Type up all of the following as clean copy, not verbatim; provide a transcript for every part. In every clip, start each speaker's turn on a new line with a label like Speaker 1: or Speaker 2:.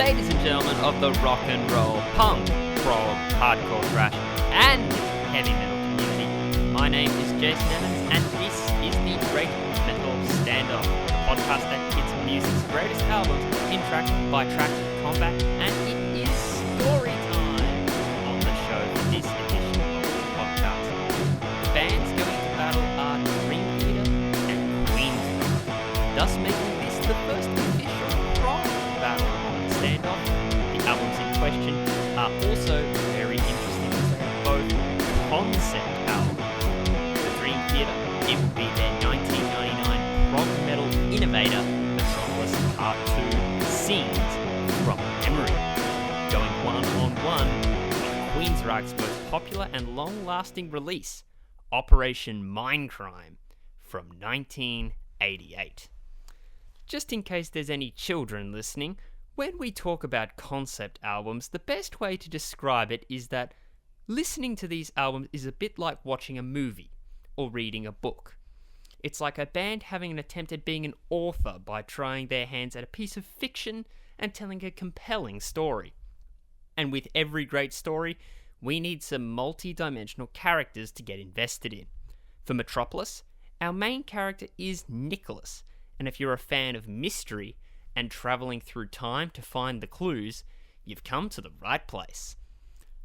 Speaker 1: ladies and gentlemen of the rock and roll, punk, prog, hardcore thrash, and heavy metal community. My name is Jason Evans, and this is the Great Metal Standoff, the podcast that hits music's greatest albums in track-by-track combat, and it is story time on the show for this edition of the podcast. The bands going to battle are Dream Theater and Queensryche, thus making this the first official prog battle on the standoff. The albums in question are also very interesting as they are both concept albums. For Dream Theater, it will be their 1999 prog metal innovator, Metropolis Pt.2, Scenes from Memory, going one-on-one with Queensryche's most popular and long-lasting release, Operation Mindcrime, from 1988. Just in case there's any children listening, when we talk about concept albums, the best way to describe it is that listening to these albums is a bit like watching a movie or reading a book. It's like a band having an attempt at being an author by trying their hands at a piece of fiction and telling a compelling story. And with every great story, we need some multi-dimensional characters to get invested in. For Metropolis, our main character is Nicholas, and if you're a fan of mystery and travelling through time to find the clues, you've come to the right place.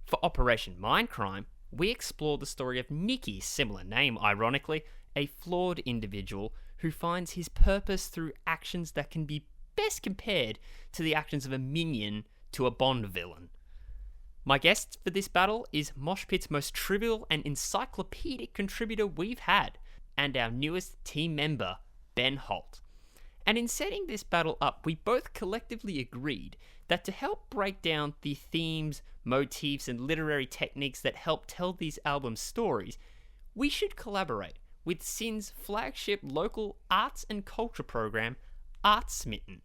Speaker 1: For Operation Mindcrime, we explore the story of Nicky, similar name ironically, a flawed individual who finds his purpose through actions that can be best compared to the actions of a minion to a Bond villain. My guest for this battle is Mosh Pit's most trivial and encyclopedic contributor we've had, and our newest team member, Ben Holt. And in setting this battle up, we both collectively agreed that to help break down the themes, motifs, and literary techniques that help tell these album stories, we should collaborate with SYN's flagship local arts and culture program, Smitten.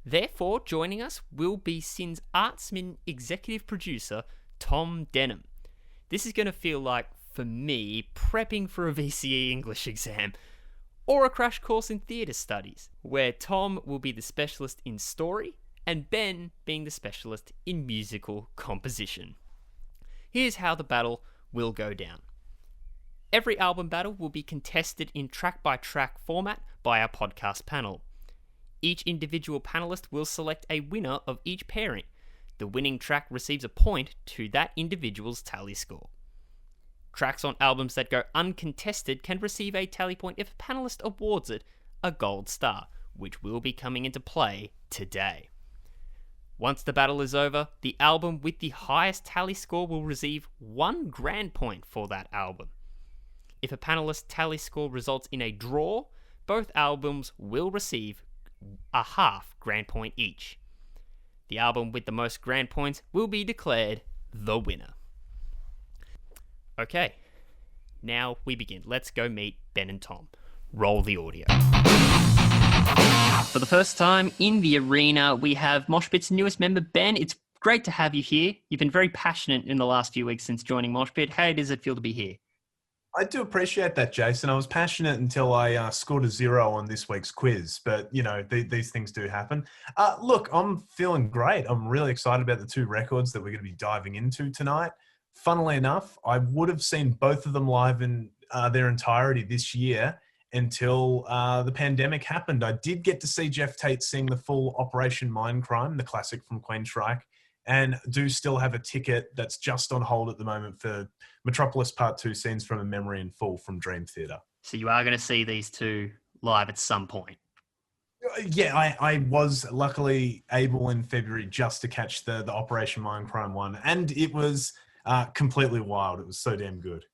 Speaker 1: Therefore, joining us will be SYN's Smitten executive producer, Tom Denham. This is going to feel like, for me, prepping for a VCE English exam, or a crash course in theatre studies, where Tom will be the specialist in story, and Ben being the specialist in musical composition. Here's how the battle will go down. Every album battle will be contested in track-by-track format by our podcast panel. Each individual panelist will select a winner of each pairing. The winning track receives a point to that individual's tally score. Tracks on albums that go uncontested can receive a tally point if a panelist awards it a gold star, which will be coming into play today. Once the battle is over, the album with the highest tally score will receive 1 grand point for that album. If a panelist's tally score results in a draw, both albums will receive a half grand point each. The album with the most grand points will be declared the winner. Okay, now we begin. Let's go meet Ben and Tom. Roll the audio. For the first time in the arena, we have Mosh Pit's newest member, Ben. It's great to have you here. You've been very passionate in the last few weeks since joining Mosh Pit. How does it feel to be here?
Speaker 2: I do appreciate that, Jason. I was passionate until I scored a 0 on this week's quiz, but, you know, these things do happen. Look, I'm feeling great. I'm really excited about the 2 records that we're going to be diving into tonight. Funnily enough, I would have seen both of them live in their entirety this year until the pandemic happened. I did get to see Jeff Tate sing the full Operation Mindcrime, the classic from Queensryche, and do still have a ticket that's just on hold at the moment for Metropolis Pt.2 Scenes from a Memory in full from Dream Theater.
Speaker 1: So you are going to see these 2 live at some point?
Speaker 2: Yeah, I was luckily able in February just to catch the Operation Mindcrime one, and it was completely wild. It was so damn good.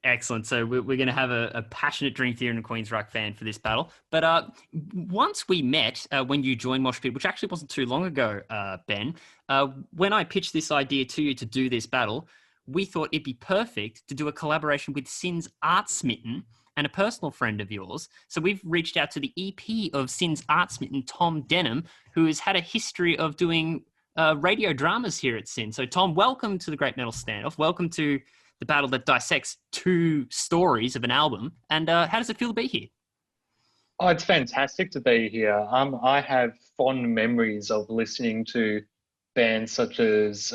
Speaker 1: Excellent. So we're going to have a passionate Dream Theater and Queensryche fan for this battle. But once we met, when you joined Mosh Pit, which actually wasn't too long ago, Ben, when I pitched this idea to you to do this battle, we thought it'd be perfect to do a collaboration with SYN's Smitten and a personal friend of yours. So we've reached out to the EP of SYN's Smitten, Tom Denham, who has had a history of doing radio dramas here at SYN. So Tom, welcome to the Great Metal Standoff. Welcome to the battle that dissects 2 stories of an album. And how does it feel to be here?
Speaker 3: Oh, it's fantastic to be here. I have fond memories of listening to bands such as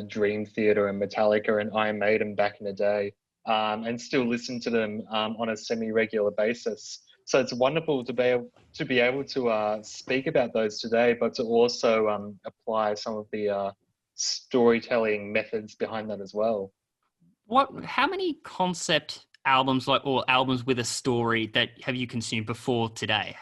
Speaker 3: Dream Theater and Metallica and Iron Maiden back in the day, and still listen to them on a semi-regular basis. So it's wonderful to be able to speak about those today, but to also apply some of the storytelling methods behind that as well.
Speaker 1: How many concept albums or albums with a story that have you consumed before today?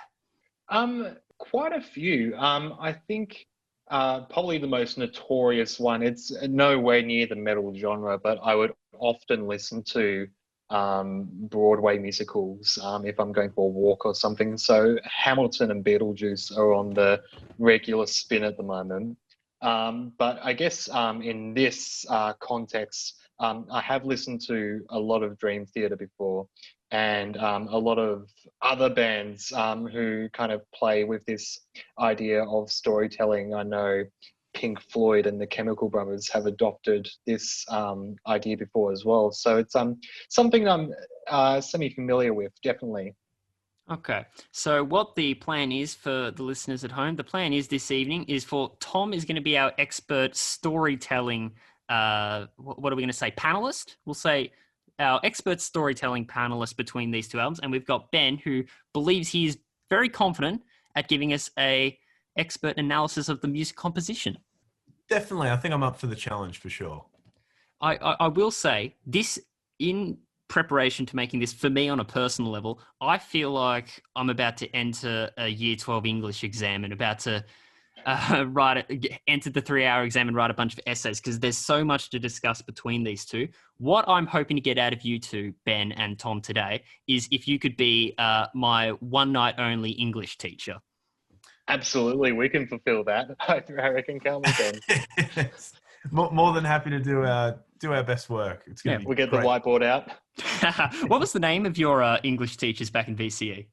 Speaker 3: Quite a few. I think probably the most notorious one, it's nowhere near the metal genre, but I would often listen to Broadway musicals if I'm going for a walk or something. So Hamilton and Beetlejuice are on the regular spin at the moment. But I guess in this context, I have listened to a lot of Dream Theater before, and a lot of other bands who kind of play with this idea of storytelling. I know Pink Floyd and the Chemical Brothers have adopted this idea before as well. So it's something I'm semi-familiar with, definitely.
Speaker 1: Okay, so what the plan is for the listeners at home, the plan is this evening is for Tom is going to be our expert storytelling, what are we going to say, panelist? We'll say our expert storytelling panelist between these two albums. And we've got Ben, who believes he is very confident at giving us a expert analysis of the music composition.
Speaker 2: Definitely. I think I'm up for the challenge for sure.
Speaker 1: I will say this in preparation to making this for me on a personal level, I feel like I'm about to enter a year 12 English exam and about to enter the 3-hour exam and write a bunch of essays because there's so much to discuss between these two. What I'm hoping to get out of you two, Ben and Tom, today is if you could be my one night only English teacher.
Speaker 3: Absolutely, we can fulfill that. I reckon, can't we, Ben?
Speaker 2: More than happy to do our best work. It's going to be
Speaker 3: we get
Speaker 2: great.
Speaker 3: the whiteboard out.
Speaker 1: What was the name of your English teachers back in VCE?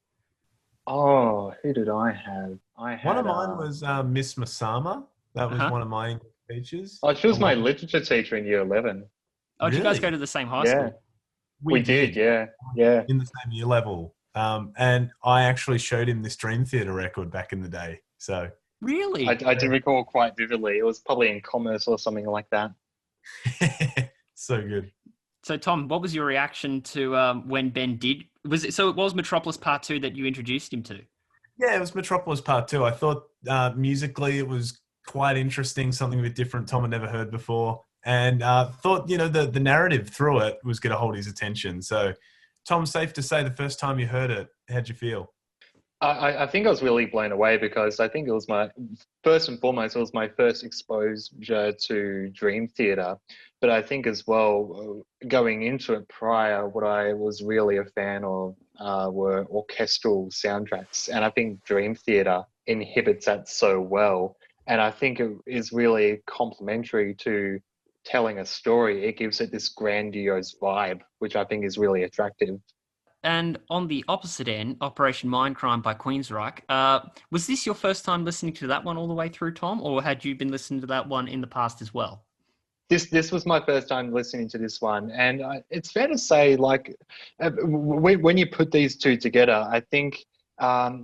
Speaker 3: Oh, who did I have?
Speaker 2: One of mine was Miss Masama. That was one of my English teachers.
Speaker 3: Oh, she was my literature teacher in year 11.
Speaker 1: Oh, did you guys go to the same high school?
Speaker 3: We did, yeah.
Speaker 2: In the same year level. And I actually showed him this Dream Theater record back in the day. So
Speaker 1: really?
Speaker 3: I do recall quite vividly. It was probably in commerce or something like that.
Speaker 2: So good.
Speaker 1: So, Tom, what was your reaction to when Ben did? It was Metropolis Pt.2 that you introduced him to?
Speaker 2: Yeah, it was Metropolis Pt.2. I thought musically it was quite interesting, something a bit different Tom had never heard before. And thought, the narrative through it was going to hold his attention. So, Tom, safe to say the first time you heard it, how'd you feel?
Speaker 3: I think I was really blown away because I think it was first and foremost, it was my first exposure to Dream Theater. But I think as well, going into it prior, what I was really a fan of were orchestral soundtracks. And I think Dream Theater inhibits that so well. And I think it is really complementary to telling a story. It gives it this grandiose vibe, which I think is really attractive.
Speaker 1: And on the opposite end, Operation Mindcrime by Queensryche. Was this your first time listening to that one all the way through, Tom, or had you been listening to that one in the past as well?
Speaker 3: This was my first time listening to this one, and it's fair to say, like, when you put these two together, I think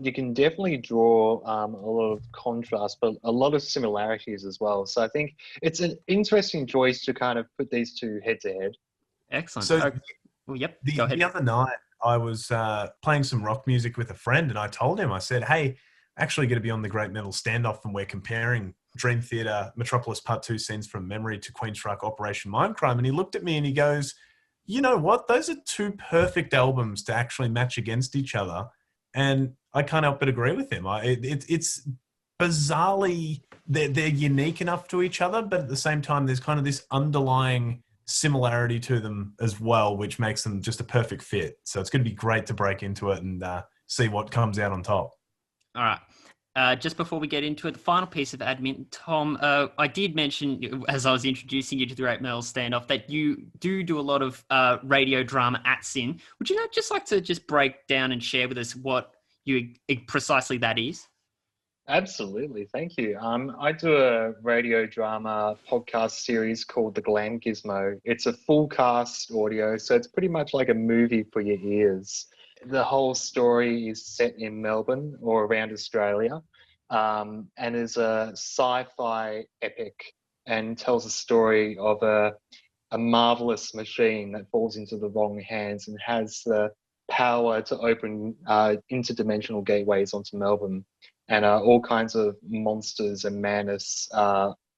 Speaker 3: you can definitely draw a lot of contrast, but a lot of similarities as well. So I think it's an interesting choice to kind of put these two head to head.
Speaker 1: Excellent.
Speaker 2: So,
Speaker 1: Well, yep.
Speaker 2: Go ahead. The other night, I was playing some rock music with a friend, and I told him, I said, hey, actually going to be on the Great Metal Standoff, and we're comparing Dream Theater, Metropolis Pt.2 scenes from memory to Queensryche Operation Mindcrime. And he looked at me and he goes, you know what? Those are two perfect albums to actually match against each other. And I can't help but agree with him. It's bizarrely, they're unique enough to each other, but at the same time, there's kind of this underlying similarity to them as well, which makes them just a perfect fit. So it's going to be great to break into it and see what comes out on top.
Speaker 1: All right. Just before we get into it, the final piece of admin, Tom, I did mention as I was introducing you to the Great Metal Standoff that you do a lot of radio drama at SYN. Would you just like to just break down and share with us what precisely that is?
Speaker 3: Absolutely, thank you. I do a radio drama podcast series called The Glam Gizmo. It's a full cast audio, so it's pretty much like a movie for your ears. The whole story is set in Melbourne or around Australia, and is a sci-fi epic and tells a story of a marvelous machine that falls into the wrong hands and has the power to open interdimensional gateways onto Melbourne. And all kinds of monsters and madness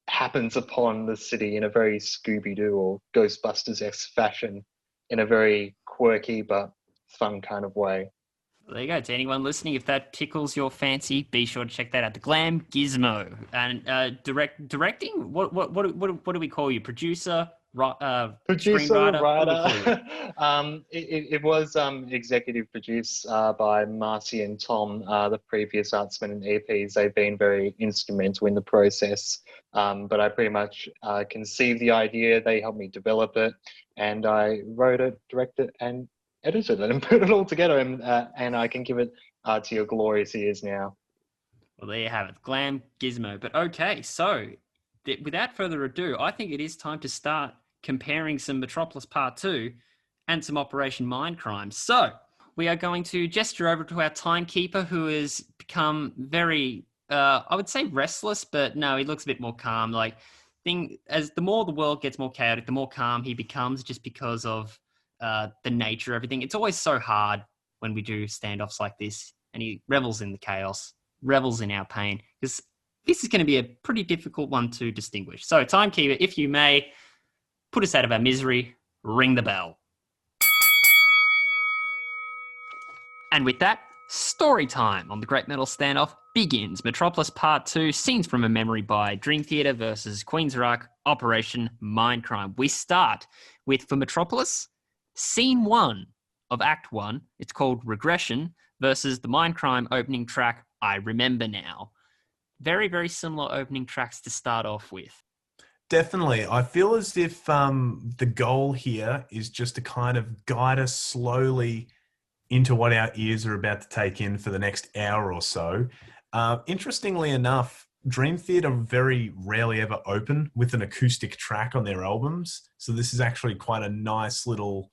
Speaker 3: happens upon the city in a very Scooby-Doo or Ghostbusters-esque fashion, in a very quirky but fun kind of way.
Speaker 1: Well, there you go. To anyone listening, if that tickles your fancy, be sure to check that out. The Glam Gizmo. And directing. What do we call you? Producer,
Speaker 3: Producer,
Speaker 1: screenwriter. What do we
Speaker 3: writer.
Speaker 1: call you?
Speaker 3: It was executive produced by Marcy and Tom, the previous Artsmen and EPs. They've been very instrumental in the process. But I pretty much conceived the idea. They helped me develop it, and I wrote it, directed, and edited it, and put it all together. And I can give it to your glorious ears now.
Speaker 1: Well, there you have it. Glam Gizmo. But okay, so without further ado, I think it is time to start comparing some Metropolis Part 2 and some Operation Mindcrime. So we are going to gesture over to our timekeeper, who has become very, I would say restless, but no, he looks a bit more calm. As the more the world gets more chaotic, the more calm he becomes, just because of the nature of everything. It's always so hard when we do standoffs like this, and he revels in the chaos, revels in our pain, because this is going to be a pretty difficult one to distinguish. So, timekeeper, if you may, put us out of our misery, ring the bell. And with that, story time on the Great Metal Standoff begins. Metropolis Part 2, Scenes from a Memory by Dream Theater versus Queensryche, Operation Mindcrime. We start with, for Metropolis, Scene 1 of Act 1. It's called Regression versus the Mindcrime opening track, I Remember Now. Very, very similar opening tracks to start off with.
Speaker 2: Definitely. I feel as if the goal here is just to kind of guide us slowly into what our ears are about to take in for the next hour or so. Interestingly enough, Dream Theater very rarely ever open with an acoustic track on their albums. So this is actually quite a nice little,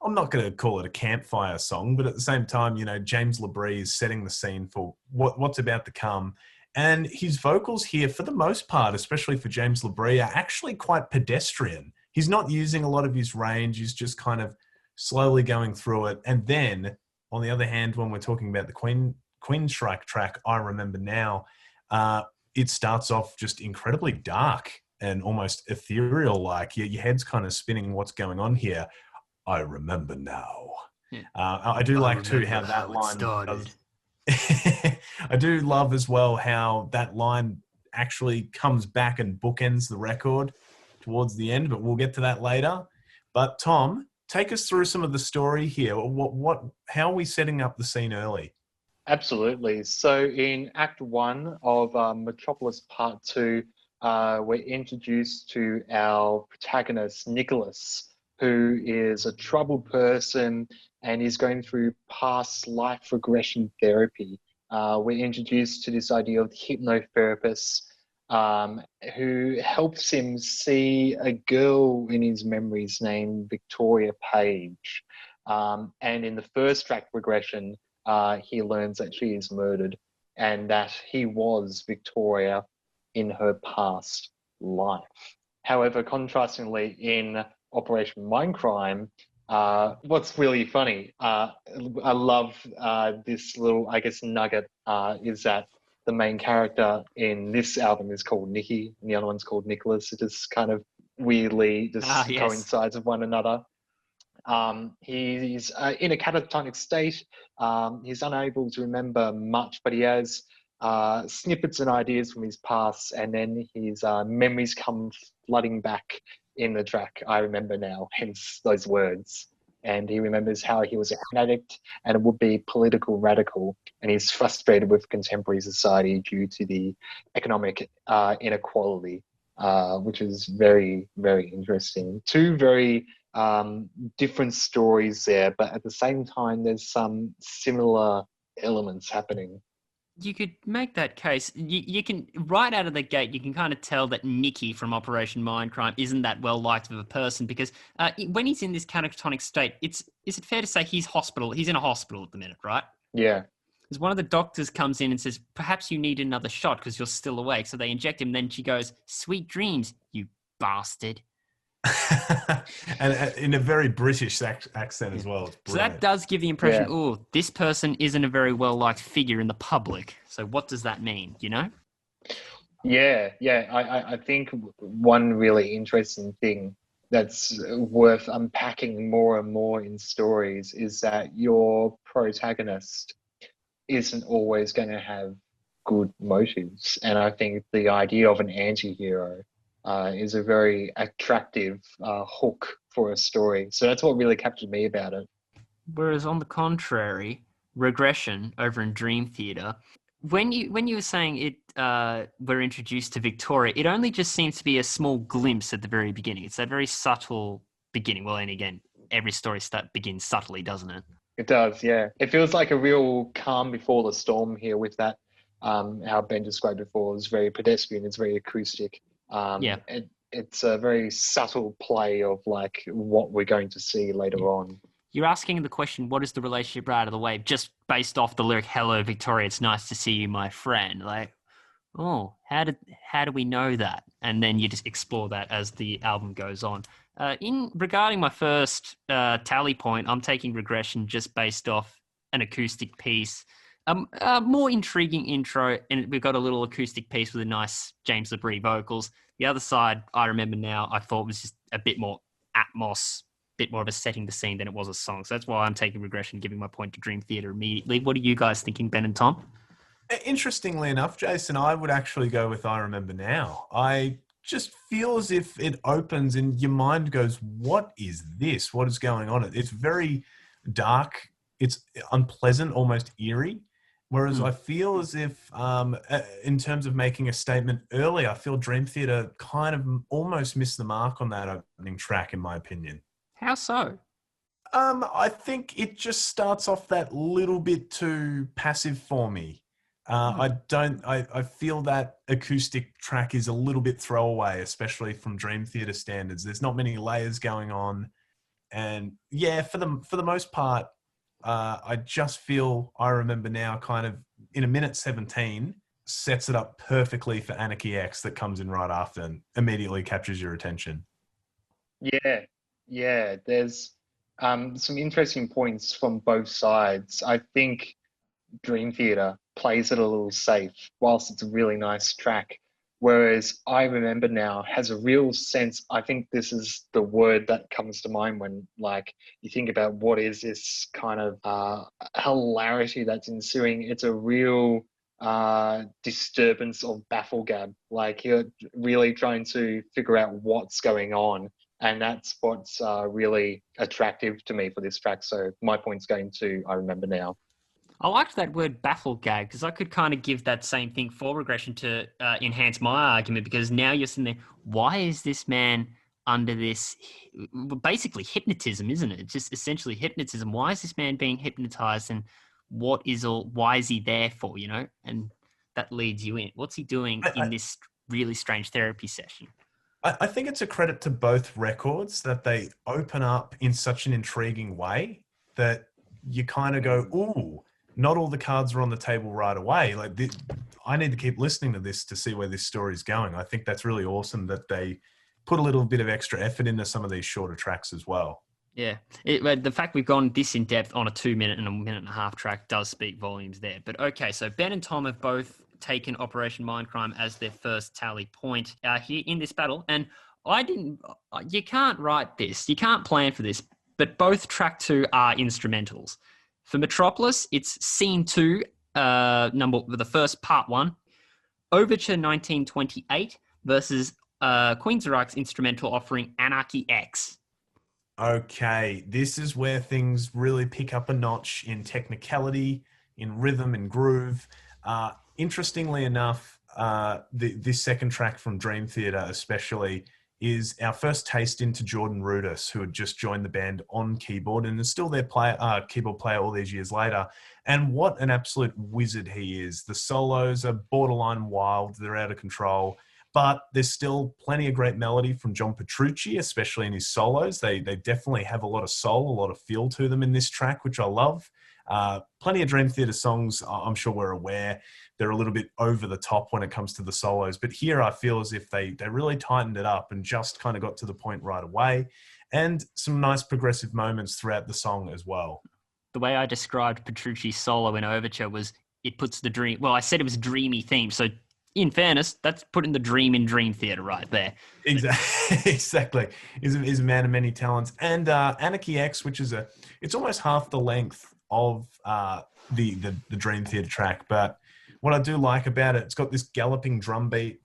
Speaker 2: I'm not going to call it a campfire song, but at the same time, James LaBrie is setting the scene for what's about to come. And his vocals here, for the most part, especially for James LaBrie, are actually quite pedestrian. He's not using a lot of his range. He's just kind of slowly going through it. And then, on the other hand, when we're talking about the Queensryche track, I Remember Now, it starts off just incredibly dark and almost ethereal-like. Your head's kind of spinning what's going on here. I remember now.
Speaker 1: Yeah.
Speaker 2: I do like, too, how that line
Speaker 1: started.
Speaker 2: I do love as well how that line actually comes back and bookends the record towards the end, but we'll get to that later. But Tom, take us through some of the story here. How are we setting up the scene early?
Speaker 3: Absolutely. So in Act 1 of Metropolis Part 2, we're introduced to our protagonist, Nicholas, who is a troubled person and is going through past life regression therapy. We're introduced to this idea of the hypnotherapist who helps him see a girl in his memories named Victoria Page. And in the first track regression, he learns that she is murdered and that he was Victoria in her past life. However, contrastingly, in Operation Mindcrime, what's really funny, I love this little, nugget, is that the main character in this album is called Nicky and the other one's called Nicholas. It just kind of weirdly coincides with one another. He's in a catatonic state. He's unable to remember much, but he has snippets and ideas from his past, and then his memories come flooding back in the track, I Remember Now, hence those words. And he remembers how he was an addict and a would-be political radical, and he's frustrated with contemporary society due to the economic inequality, which is very, very interesting. Two very different stories there, but at the same time, there's some similar elements happening.
Speaker 1: You could make that case. You can, right out of the gate, you can kind of tell that Nicky from Operation Mindcrime isn't that well liked of a person because when he's in this catatonic state, is it fair to say he's in a hospital at the minute, right?
Speaker 3: Yeah.
Speaker 1: Because one of the doctors comes in and says, perhaps you need another shot because you're still awake. So they inject him. Then she goes, sweet dreams, you bastard.
Speaker 2: And in a very British accent as well. It's
Speaker 1: So that
Speaker 2: brilliant.
Speaker 1: does give the impression,
Speaker 3: Yeah.
Speaker 1: oh, this person isn't a very well-liked figure in the public. So what does that mean, you know?
Speaker 3: Yeah, yeah. I think one really interesting thing that's worth unpacking more and more in stories is that your protagonist isn't always going to have good motives. And I think the idea of an anti-hero is a very attractive hook for a story. So that's what really captured me about it.
Speaker 1: Whereas on the contrary, regression over in Dream Theater, when you were saying it, we're introduced to Victoria, it only just seems to be a small glimpse at the very beginning. It's that very subtle beginning. Well, and again, every story begins subtly, doesn't it?
Speaker 3: It does, yeah. It feels like a real calm before the storm here with that. How Ben described before is very pedestrian, it's very acoustic.
Speaker 1: Yeah.
Speaker 3: It's a very subtle play of like what we're going to see later on.
Speaker 1: You're asking the question, what is the relationship right out of the way, just based off the lyric, hello, Victoria, it's nice to see you, my friend. Like, oh, how do we know that? And then you just explore that as the album goes on. In regarding my first tally point, I'm taking regression just based off an acoustic piece. More intriguing intro, and we've got a little acoustic piece with a nice James Labrie vocals. The other side, I remember now, I thought was just a bit more atmos, bit more of a setting the scene than it was a song. So that's why I'm taking regression, giving my point to Dream Theater immediately. What are you guys thinking, Ben and Tom?
Speaker 2: Interestingly enough, Jason, I would actually go with I Remember Now. I just feel as if it opens and your mind goes, what is this? What is going on? It's very dark. It's unpleasant, almost eerie. Whereas I feel as if, in terms of making a statement early, I feel Dream Theater kind of almost missed the mark on that opening track, in my opinion.
Speaker 1: How so?
Speaker 2: I think it just starts off that little bit too passive for me. I feel that acoustic track is a little bit throwaway, especially from Dream Theater standards. There's not many layers going on. And yeah, for the most part, I just feel I Remember Now kind of in a minute 17 sets it up perfectly for Anarchy X that comes in right after and immediately captures your attention.
Speaker 3: Yeah, yeah. There's some interesting points from both sides. I think Dream Theater plays it a little safe, whilst it's a really nice track. Whereas I Remember Now has a real sense. I think this is the word that comes to mind when, like, you think about what is this kind of hilarity that's ensuing. It's a real disturbance of bafflegab. Like you're really trying to figure out what's going on, and that's what's really attractive to me for this track. So my point's going to I Remember Now.
Speaker 1: I liked that word baffle gag because I could kind of give that same thing for regression to enhance my argument because now you're sitting there, why is this man under this basically hypnotism, isn't it? It's just essentially hypnotism. Why is this man being hypnotized and why is he there for, you know? And that leads you in. What's he doing in this really strange therapy session?
Speaker 2: I think it's a credit to both records that they open up in such an intriguing way that you kind of go, ooh, not all the cards are on the table right away. Like I need to keep listening to this to see where this story is going. I think that's really awesome that they put a little bit of extra effort into some of these shorter tracks as well.
Speaker 1: Yeah, the fact we've gone this in depth on a 2 minute and a minute and a half track does speak volumes there. But okay, so Ben and Tom have both taken Operation Mindcrime as their first tally point here in this battle. And you can't write this, you can't plan for this, but both track 2 are instrumentals. For Metropolis, it's scene 2, the first part 1, Overture 1928 versus Queensryche's instrumental offering Anarchy X.
Speaker 2: Okay, this is where things really pick up a notch in technicality, in rhythm and groove. Interestingly enough, this second track from Dream Theater especially is our first taste into Jordan Rudess, who had just joined the band on keyboard and is still their keyboard player all these years later. And what an absolute wizard he is. The solos are borderline wild. They're out of control. But there's still plenty of great melody from John Petrucci, especially in his solos. They definitely have a lot of soul, a lot of feel to them in this track, which I love. Plenty of Dream Theater songs, I'm sure we're aware, they're a little bit over the top when it comes to the solos. But here I feel as if they really tightened it up and just kind of got to the point right away. And some nice progressive moments throughout the song as well.
Speaker 1: The way I described Petrucci's solo in Overture was it puts the dream... Well, I said it was a dreamy theme. So in fairness, that's putting the dream in Dream Theater right there.
Speaker 2: Exactly. He's a man of many talents. And Anarchy X, which is it's almost half the length of the Dream Theater track, but what I do like about it, it's got this galloping drum beat.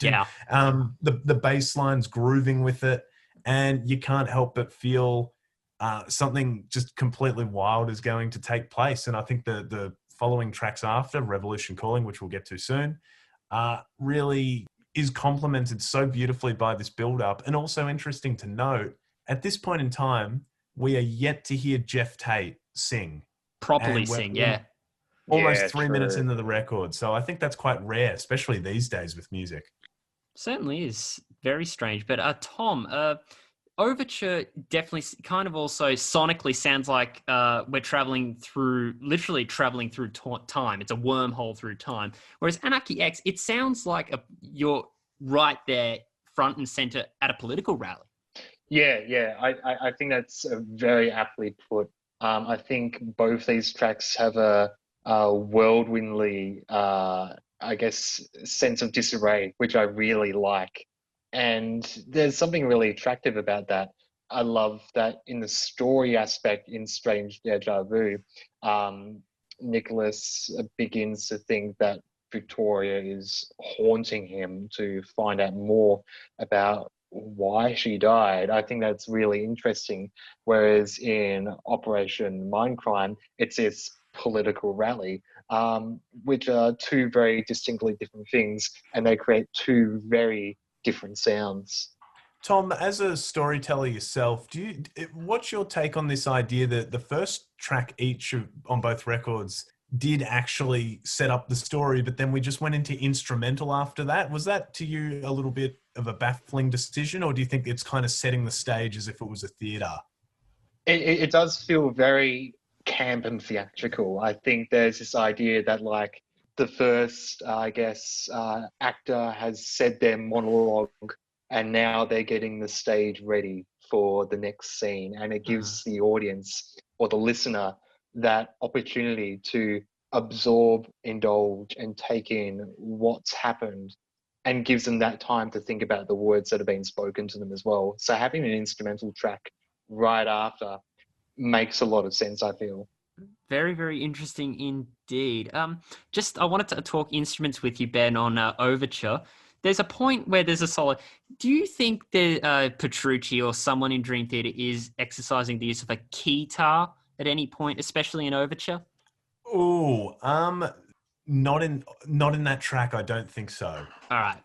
Speaker 1: Yeah.
Speaker 2: The bass line's grooving with it, and you can't help but feel something just completely wild is going to take place. And I think the following tracks after, Revolution Calling, which we'll get to soon, really is complemented so beautifully by this build-up. And also interesting to note, at this point in time, we are yet to hear Jeff Tate sing.
Speaker 1: Properly sing, yeah.
Speaker 2: Almost 3 minutes into the record. So I think that's quite rare, especially these days with music.
Speaker 1: Certainly is. Very strange. But Tom, Overture definitely kind of also sonically sounds like we're literally traveling through time. It's a wormhole through time. Whereas Anarchy X, it sounds like you're right there front and center at a political rally.
Speaker 3: Yeah. I think that's very aptly put. I think both these tracks have a whirlwindly, I guess, sense of disarray, which I really like. And there's something really attractive about that. I love that in the story aspect in Strange Deja Vu, Nicholas begins to think that Victoria is haunting him to find out more about why she died. I think that's really interesting. Whereas in Operation Mindcrime, it's this political rally, which are two very distinctly different things, and they create two very different sounds.
Speaker 2: Tom, as a storyteller yourself, what's your take on this idea that the first track on both records did actually set up the story, but then we just went into instrumental after that? Was that to you a little bit of a baffling decision, or do you think it's kind of setting the stage as if it was a theatre?
Speaker 3: It does feel very camp and theatrical. I think there's this idea that like the first, actor has said their monologue, and now they're getting the stage ready for the next scene, and it gives the audience or the listener that opportunity to absorb, indulge, and take in what's happened, and gives them that time to think about the words that have been spoken to them as well. So having an instrumental track right after makes a lot of sense, I feel.
Speaker 1: Very, very interesting indeed. I wanted to talk instruments with you, Ben, on Overture. There's a point where there's a solo. Do you think that Petrucci or someone in Dream Theater is exercising the use of a keytar at any point, especially in Overture?
Speaker 2: Oh, not in that track. I don't think so.
Speaker 1: All right.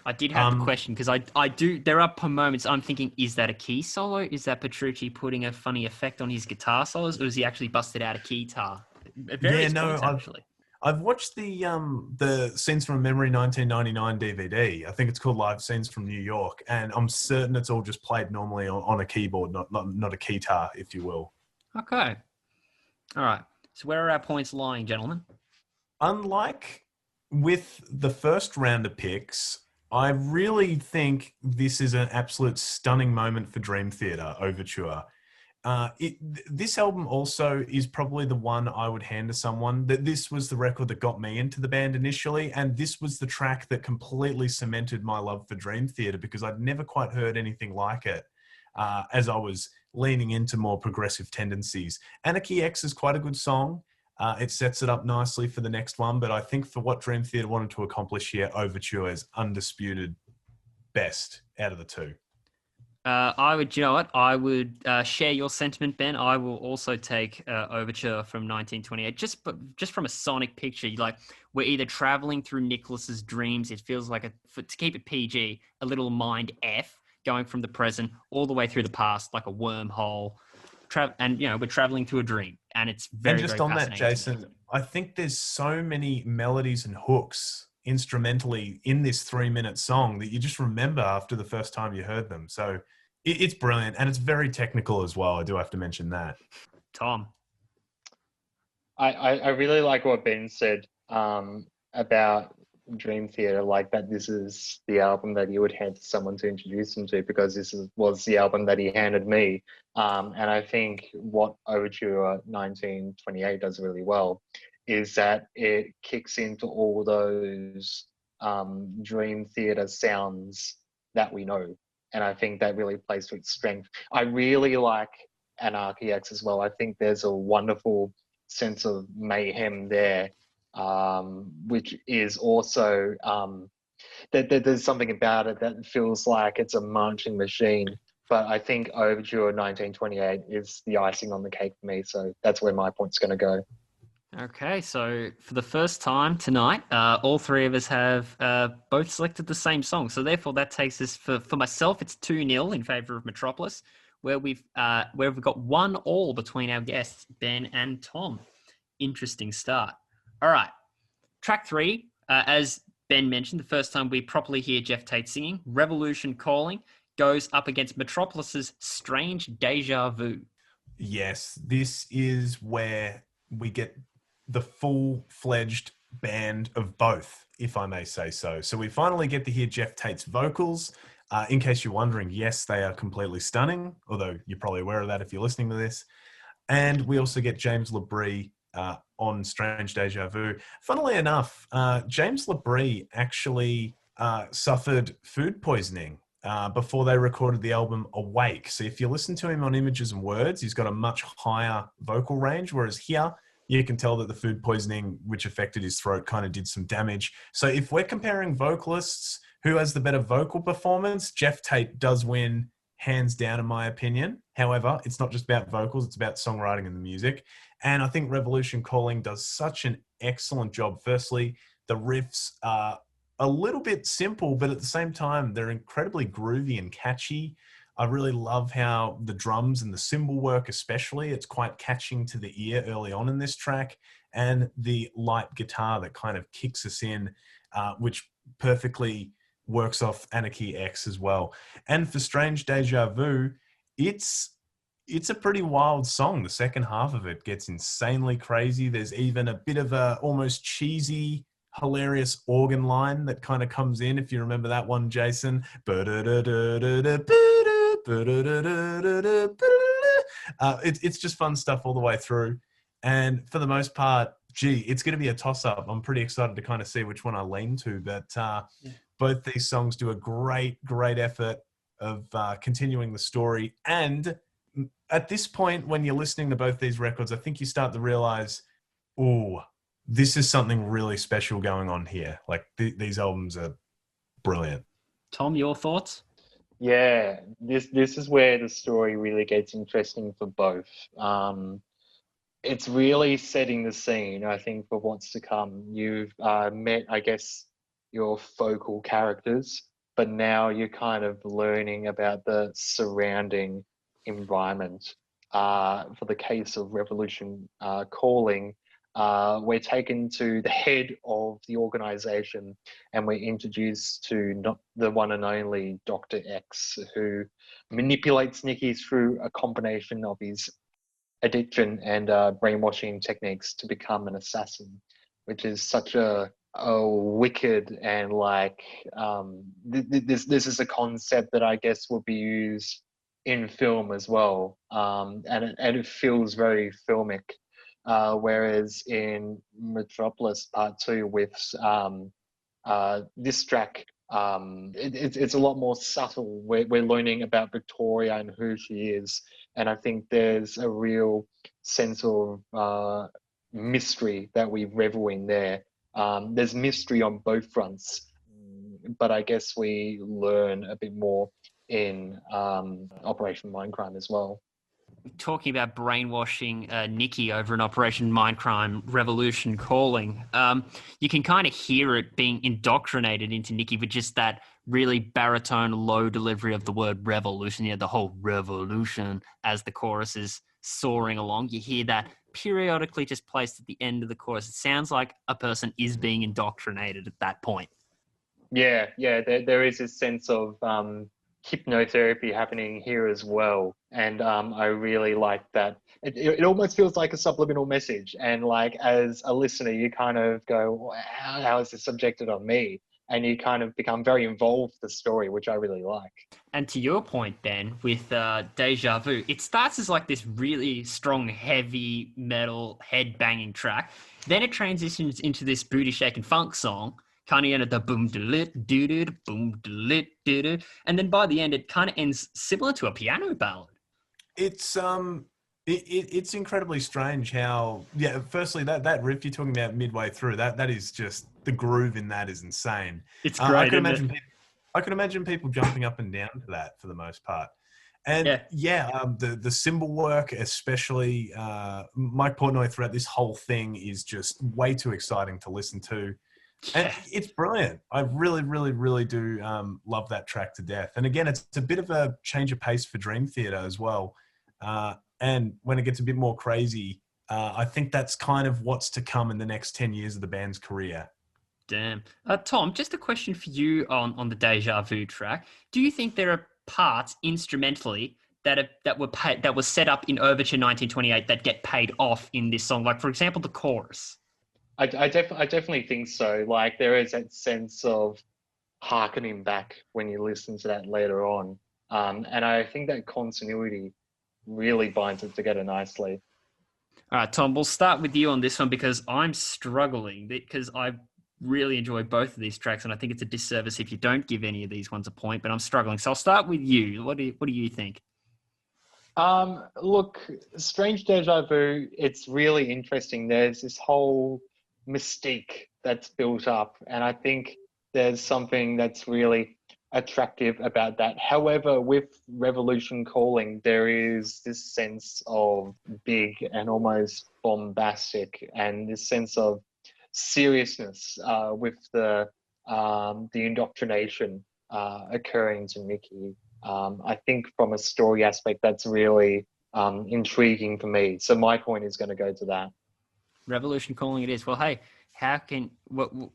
Speaker 1: I did have the question because I do. There are moments I'm thinking, is that a key solo? Is that Petrucci putting a funny effect on his guitar solos, or is he actually busted out a keytar? Actually.
Speaker 2: I've watched the Scenes from a Memory 1999 DVD. I think it's called Live Scenes from New York, and I'm certain it's all just played normally on a keyboard, not a keytar, if you will.
Speaker 1: Okay. All right. So where are our points lying, gentlemen?
Speaker 2: Unlike with the first round of picks, I really think this is an absolute stunning moment for Dream Theater, Overture. This album also is probably the one I would hand to someone. That this was the record that got me into the band initially, and this was the track that completely cemented my love for Dream Theater, because I'd never quite heard anything like it as I was leaning into more progressive tendencies. Anarchy X is quite a good song. It sets it up nicely for the next one, but I think for what Dream Theater wanted to accomplish here, Overture is undisputed best out of the two.
Speaker 1: I would, you know what? I would share your sentiment, Ben. I will also take Overture from 1928. Just from a sonic picture, like we're either traveling through Nicholas's dreams. It feels like to keep it PG, a little mind F going from the present all the way through the past, like a wormhole. And we're traveling through a dream, and it's
Speaker 2: And
Speaker 1: very,
Speaker 2: just
Speaker 1: very
Speaker 2: on that,
Speaker 1: fascinating to me.
Speaker 2: Jason, I think there's so many melodies and hooks instrumentally in this 3-minute song that you just remember after the first time you heard them. So it's brilliant, and it's very technical as well. I do have to mention that.
Speaker 1: Tom.
Speaker 3: I really like what Ben said about Dream Theater, like that this is the album that he would hand to someone to introduce him to, because was the album that he handed me. And I think what Overture 1928 does really well is that it kicks into all those Dream Theater sounds that we know. And I think that really plays to its strength. I really like Anarchy X as well. I think there's a wonderful sense of mayhem there, which is also there's something about it that feels like it's a marching machine. But I think Overture 1928 is the icing on the cake for me, so that's where my point's going to go.
Speaker 1: Okay, so for the first time tonight, all three of us have both selected the same song. So therefore, that takes us for myself. It's 2-0 in favor of Metropolis, where we've got 1-1 between our guests Ben and Tom. Interesting start. All right, track 3. As Ben mentioned, the first time we properly hear Jeff Tate singing, "Revolution Calling" goes up against Metropolis's "Strange Deja Vu."
Speaker 2: Yes, this is where we get the full-fledged band of both, if I may say so. So we finally get to hear Jeff Tate's vocals. In case you're wondering, yes, they are completely stunning, although you're probably aware of that if you're listening to this. And we also get James Labrie on Strange Deja Vu. Funnily enough, James Labrie actually suffered food poisoning before they recorded the album Awake. So if you listen to him on Images and Words, he's got a much higher vocal range, whereas here you can tell that the food poisoning, which affected his throat, kind of did some damage. So if we're comparing vocalists, who has the better vocal performance, Jeff Tate does win hands down, in my opinion. However, it's not just about vocals, it's about songwriting and the music. And I think Revolution Calling does such an excellent job. Firstly, the riffs are a little bit simple, but at the same time, they're incredibly groovy and catchy. I really love how the drums and the cymbal work, especially, it's quite catching to the ear early on in this track. And the light guitar that kind of kicks us in, which perfectly works off Anarchy X as well. And for Strange Deja Vu, it's a pretty wild song. The second half of it gets insanely crazy. There's even a bit of a almost cheesy, hilarious organ line that kind of comes in, if you remember that one, Jason. It's just fun stuff all the way through. And for the most part, it's going to be a toss-up. I'm pretty excited to kind of see which one I lean to. But both these songs do a great effort of continuing the story. And at this point, when you're listening to both these records, I think you start to realize, oh, this is something really special going on here. Like these albums are brilliant.
Speaker 1: Tom, your thoughts?
Speaker 3: Yeah, this is where the story really gets interesting for both. It's really setting the scene, I think, for what's to come. You've met, I guess, your focal characters, but now you're kind of learning about the surrounding environment. For the case of Revolution Calling, we're taken to the head of the organization, and we're introduced to not the one and only Dr. X, who manipulates Nikki through a combination of his addiction and brainwashing techniques to become an assassin, which is such a wicked and like this is a concept that I guess will be used in film as well, and it feels very filmic. Whereas in Metropolis Part 2 with this track, it's a lot more subtle. We're learning about Victoria and who she is, and I think there's a real sense of mystery that we revel in there. There's mystery on both fronts, but I guess we learn a bit more in Operation Mindcrime as well.
Speaker 1: Talking about brainwashing Nikki over an Operation Mindcrime Revolution calling, you can kind of hear it being indoctrinated into Nikki with just that really baritone, low delivery of the word revolution. The whole revolution as the chorus is soaring along. You hear that periodically just placed at the end of the chorus. It sounds like a person is being indoctrinated at that point.
Speaker 3: Yeah, there is a sense of hypnotherapy happening here as well, and I really like that. It almost feels like a subliminal message, and like as a listener, you kind of go, well, how is this subjected on me? And you kind of become very involved with the story, which I really like.
Speaker 1: And to your point, Ben, with Deja Vu, it starts as like this really strong, heavy metal, head-banging track. Then it transitions into this booty-shaking funk song, kind of end at the boom lit doo boom lit doo, and then by the end, it kind of ends similar to a piano ballad.
Speaker 2: It's it's incredibly strange how, yeah, firstly that riff you're talking about midway through, that is just, the groove in that is insane.
Speaker 1: It's great.
Speaker 2: I could imagine people jumping up and down to that for the most part. And the cymbal work, especially Mike Portnoy throughout this whole thing, is just way too exciting to listen to. And it's brilliant. I really, really, really do love that track to death. And again, it's a bit of a change of pace for Dream Theater as well. And when it gets a bit more crazy, I think that's kind of what's to come in the next 10 years of the band's career.
Speaker 1: Damn. Tom, just a question for you on the Deja Vu track. Do you think there are parts instrumentally that were set up in Overture 1928 that get paid off in this song? Like, for example, the chorus.
Speaker 3: I definitely think so. Like, there is that sense of hearkening back when you listen to that later on. And I think that continuity really binds it together nicely.
Speaker 1: All right, Tom, we'll start with you on this one because I'm struggling, because I really enjoy both of these tracks, and I think it's a disservice if you don't give any of these ones a point, but I'm struggling. So I'll start with you. What do you think?
Speaker 3: Look, Strange Deja Vu, it's really interesting. There's this whole mystique that's built up, and I think there's something that's really attractive about that. However, with Revolution Calling, there is this sense of big and almost bombastic, and this sense of seriousness with the indoctrination occurring to Nikki. I think from a story aspect, that's really intriguing for me. So my point is going to go to that.
Speaker 1: Revolution Calling it is. Well, hey,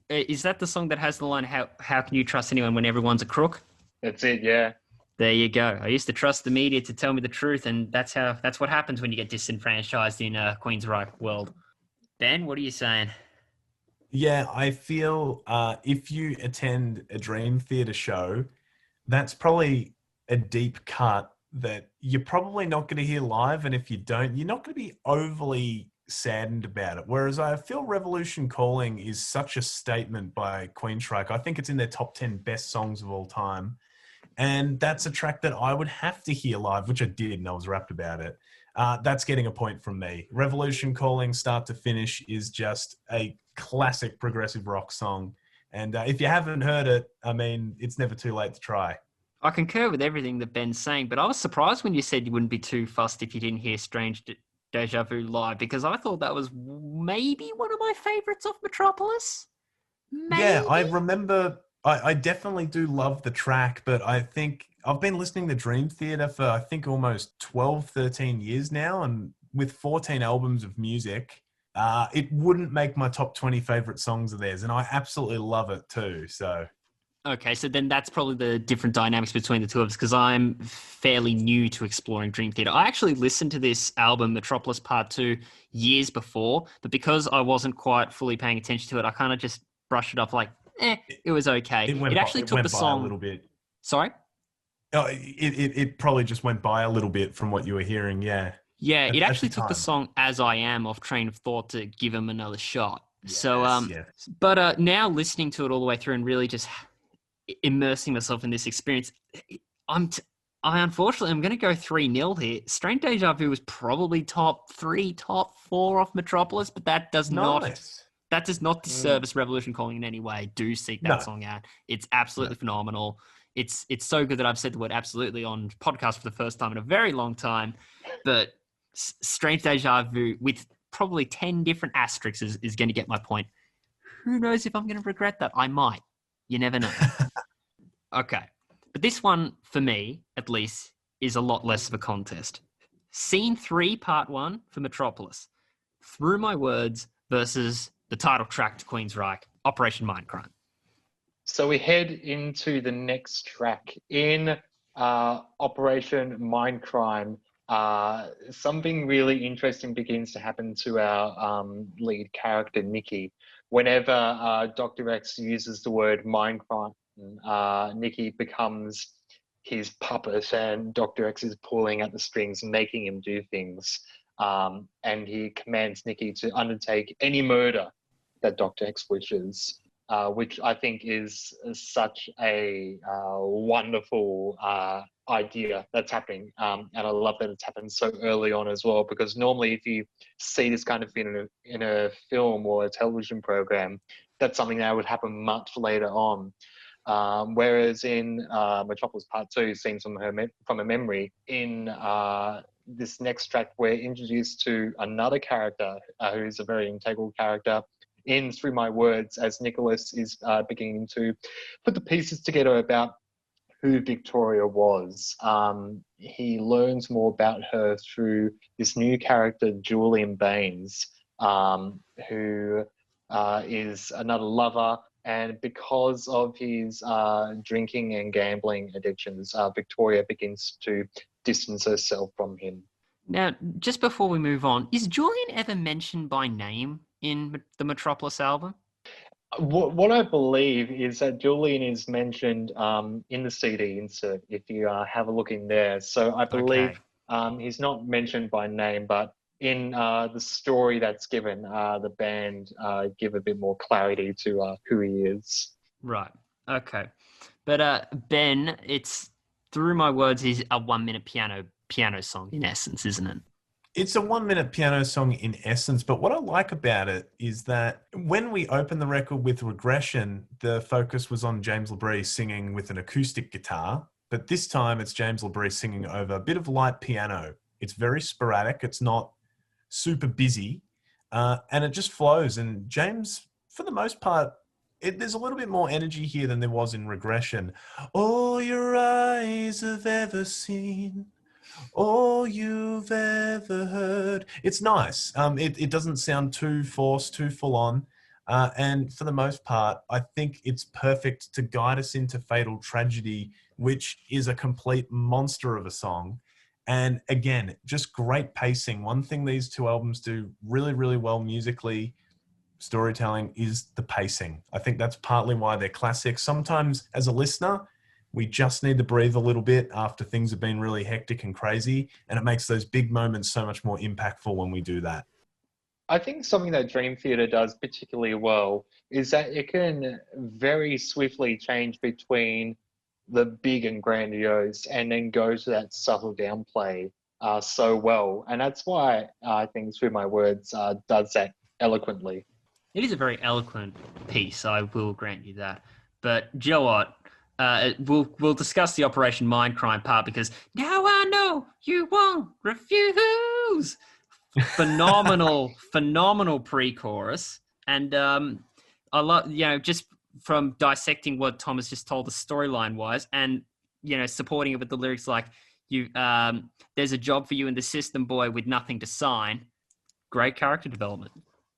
Speaker 1: is that the song that has the line, how can you trust anyone when everyone's a crook?
Speaker 3: That's it, yeah.
Speaker 1: There you go. I used to trust the media to tell me the truth, and that's what happens when you get disenfranchised in Queensryche world. Ben, what are you saying?
Speaker 2: Yeah, I feel if you attend a Dream Theater show, that's probably a deep cut that you're probably not going to hear live. And if you don't, you're not going to be overly saddened about it. Whereas I feel Revolution Calling is such a statement by Queensryche. I think it's in their top 10 best songs of all time. And that's a track that I would have to hear live, which I did, and I was rapt about it. That's getting a point from me. Revolution Calling, start to finish, is just a classic progressive rock song. And if you haven't heard it, I mean, it's never too late to try.
Speaker 1: I concur with everything that Ben's saying, but I was surprised when you said you wouldn't be too fussed if you didn't hear Strange Deja Vu live, because I thought that was maybe one of my favorites off Metropolis. Maybe.
Speaker 2: Yeah, I remember... I definitely do love the track, but I think I've been listening to Dream Theater for, I think, almost 12, 13 years now. And with 14 albums of music, it wouldn't make my top 20 favorite songs of theirs. And I absolutely love it too. So,
Speaker 1: okay, so then that's probably the different dynamics between the two of us, because I'm fairly new to exploring Dream Theater. I actually listened to this album, Metropolis Pt.2, years before, but because I wasn't quite fully paying attention to it, I kind of just brushed it off like, it was okay. It actually took the song
Speaker 2: a little bit.
Speaker 1: Sorry?
Speaker 2: Oh, it probably just went by a little bit from what you were hearing. Yeah.
Speaker 1: Yeah, it actually took the song As I Am off Train of Thought to give him another shot.
Speaker 2: Yes,
Speaker 1: so,
Speaker 2: yes.
Speaker 1: But now listening to it all the way through and really just immersing myself in this experience, I unfortunately, I'm going to go 3-0 here. Strange Deja Vu was probably top 3, top 4 off Metropolis, but that does not disservice Revolution Calling in any way. Do seek that song out. It's absolutely phenomenal. it's so good that I've said the word absolutely on podcast for the first time in a very long time. But Strange Deja Vu with probably 10 different asterisks is going to get my point. Who knows if I'm going to regret that? I might. You never know. Okay. But this one, for me, at least, is a lot less of a contest. Scene 3, Part 1 for Metropolis. Through My Words versus the title track to Queensryche, Operation Mindcrime.
Speaker 3: So we head into the next track in Operation Mindcrime. Something really interesting begins to happen to our lead character, Nikki. Whenever Dr. X uses the word Mindcrime, Nikki becomes his puppet, and Dr. X is pulling at the strings, making him do things. And he commands Nikki to undertake any murder that Dr. X wishes, which I think is such a wonderful idea that's happening. And I love that it's happened so early on as well, because normally if you see this kind of thing in a film or a television program, that's something that would happen much later on. Whereas in Metropolis Part 2, Scenes from a Memory, in this next track, we're introduced to another character who's a very integral character in Through My Words, as Nicholas is beginning to put the pieces together about who Victoria was. He learns more about her through this new character, Julian Baines, who is another lover. And because of his drinking and gambling addictions, Victoria begins to distance herself from him.
Speaker 1: Now, just before we move on, is Julian ever mentioned by name in the Metropolis album?
Speaker 3: What I believe is that Julian is mentioned in the CD insert, if you have a look in there. So I believe he's not mentioned by name, but in the story that's given, the band give a bit more clarity to who he is.
Speaker 1: Right. Okay. But Ben, it's Through My Words is a 1-minute piano song in essence, isn't it?
Speaker 2: It's a 1-minute piano song in essence, but what I like about it is that when we opened the record with Regression, the focus was on James LaBrie singing with an acoustic guitar, but this time it's James LaBrie singing over a bit of light piano. It's very sporadic. It's not super busy, and it just flows. And James, for the most part, there's a little bit more energy here than there was in Regression. All your eyes have ever seen, all you've ever heard. It's nice. It doesn't sound too forced, too full on. And for the most part, I think it's perfect to guide us into Fatal Tragedy, which is a complete monster of a song. And again, just great pacing. One thing these two albums do really, really well musically, storytelling, is the pacing. I think that's partly why they're classics. Sometimes as a listener, we just need to breathe a little bit after things have been really hectic and crazy, and it makes those big moments so much more impactful when we do that.
Speaker 3: I think something that Dream Theater does particularly well is that it can very swiftly change between the big and grandiose and then go to that subtle downplay so well. And that's why I think Through My Words does that eloquently.
Speaker 1: It is a very eloquent piece, I will grant you that. But do you know what? We'll discuss the Operation Mindcrime part, because now I know you won't refuse. Phenomenal pre-chorus. And I love, just from dissecting what Thomas just told us storyline wise, and supporting it with the lyrics like there's a job for you in the system, boy, with nothing to sign. Great character development.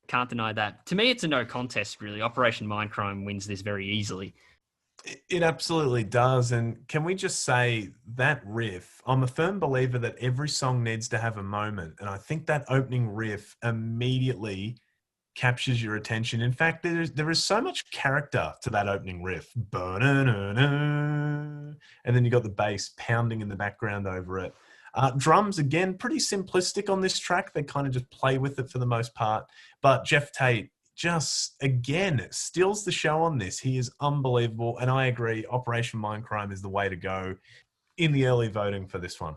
Speaker 1: Can't deny that. To me, it's a no contest, really. Operation Mindcrime wins this very easily.
Speaker 2: It absolutely does. And can we just say that riff, I'm a firm believer that every song needs to have a moment. And I think that opening riff immediately captures your attention. In fact, there is so much character to that opening riff. And then you got the bass pounding in the background over it. Drums, again, pretty simplistic on this track. They kind of just play with it for the most part. But Jeff Tate just, again, steals the show on this. He is unbelievable. And I agree, Operation Mindcrime is the way to go in the early voting for this one.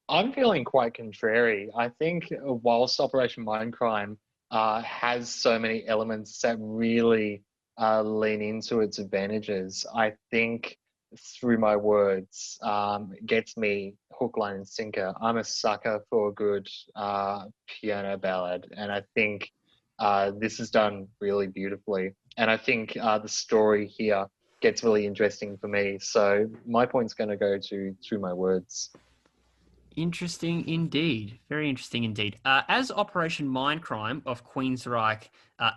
Speaker 3: I'm feeling quite contrary. I think whilst Operation Mindcrime has so many elements that really lean into its advantages, I think Through My Words gets me hook, line, and sinker. I'm a sucker for a good piano ballad, and I think this is done really beautifully. And I think the story here gets really interesting for me. So my point's going to go to Through My Words.
Speaker 1: Interesting indeed. Very interesting indeed. As Operation Mindcrime of Queensryche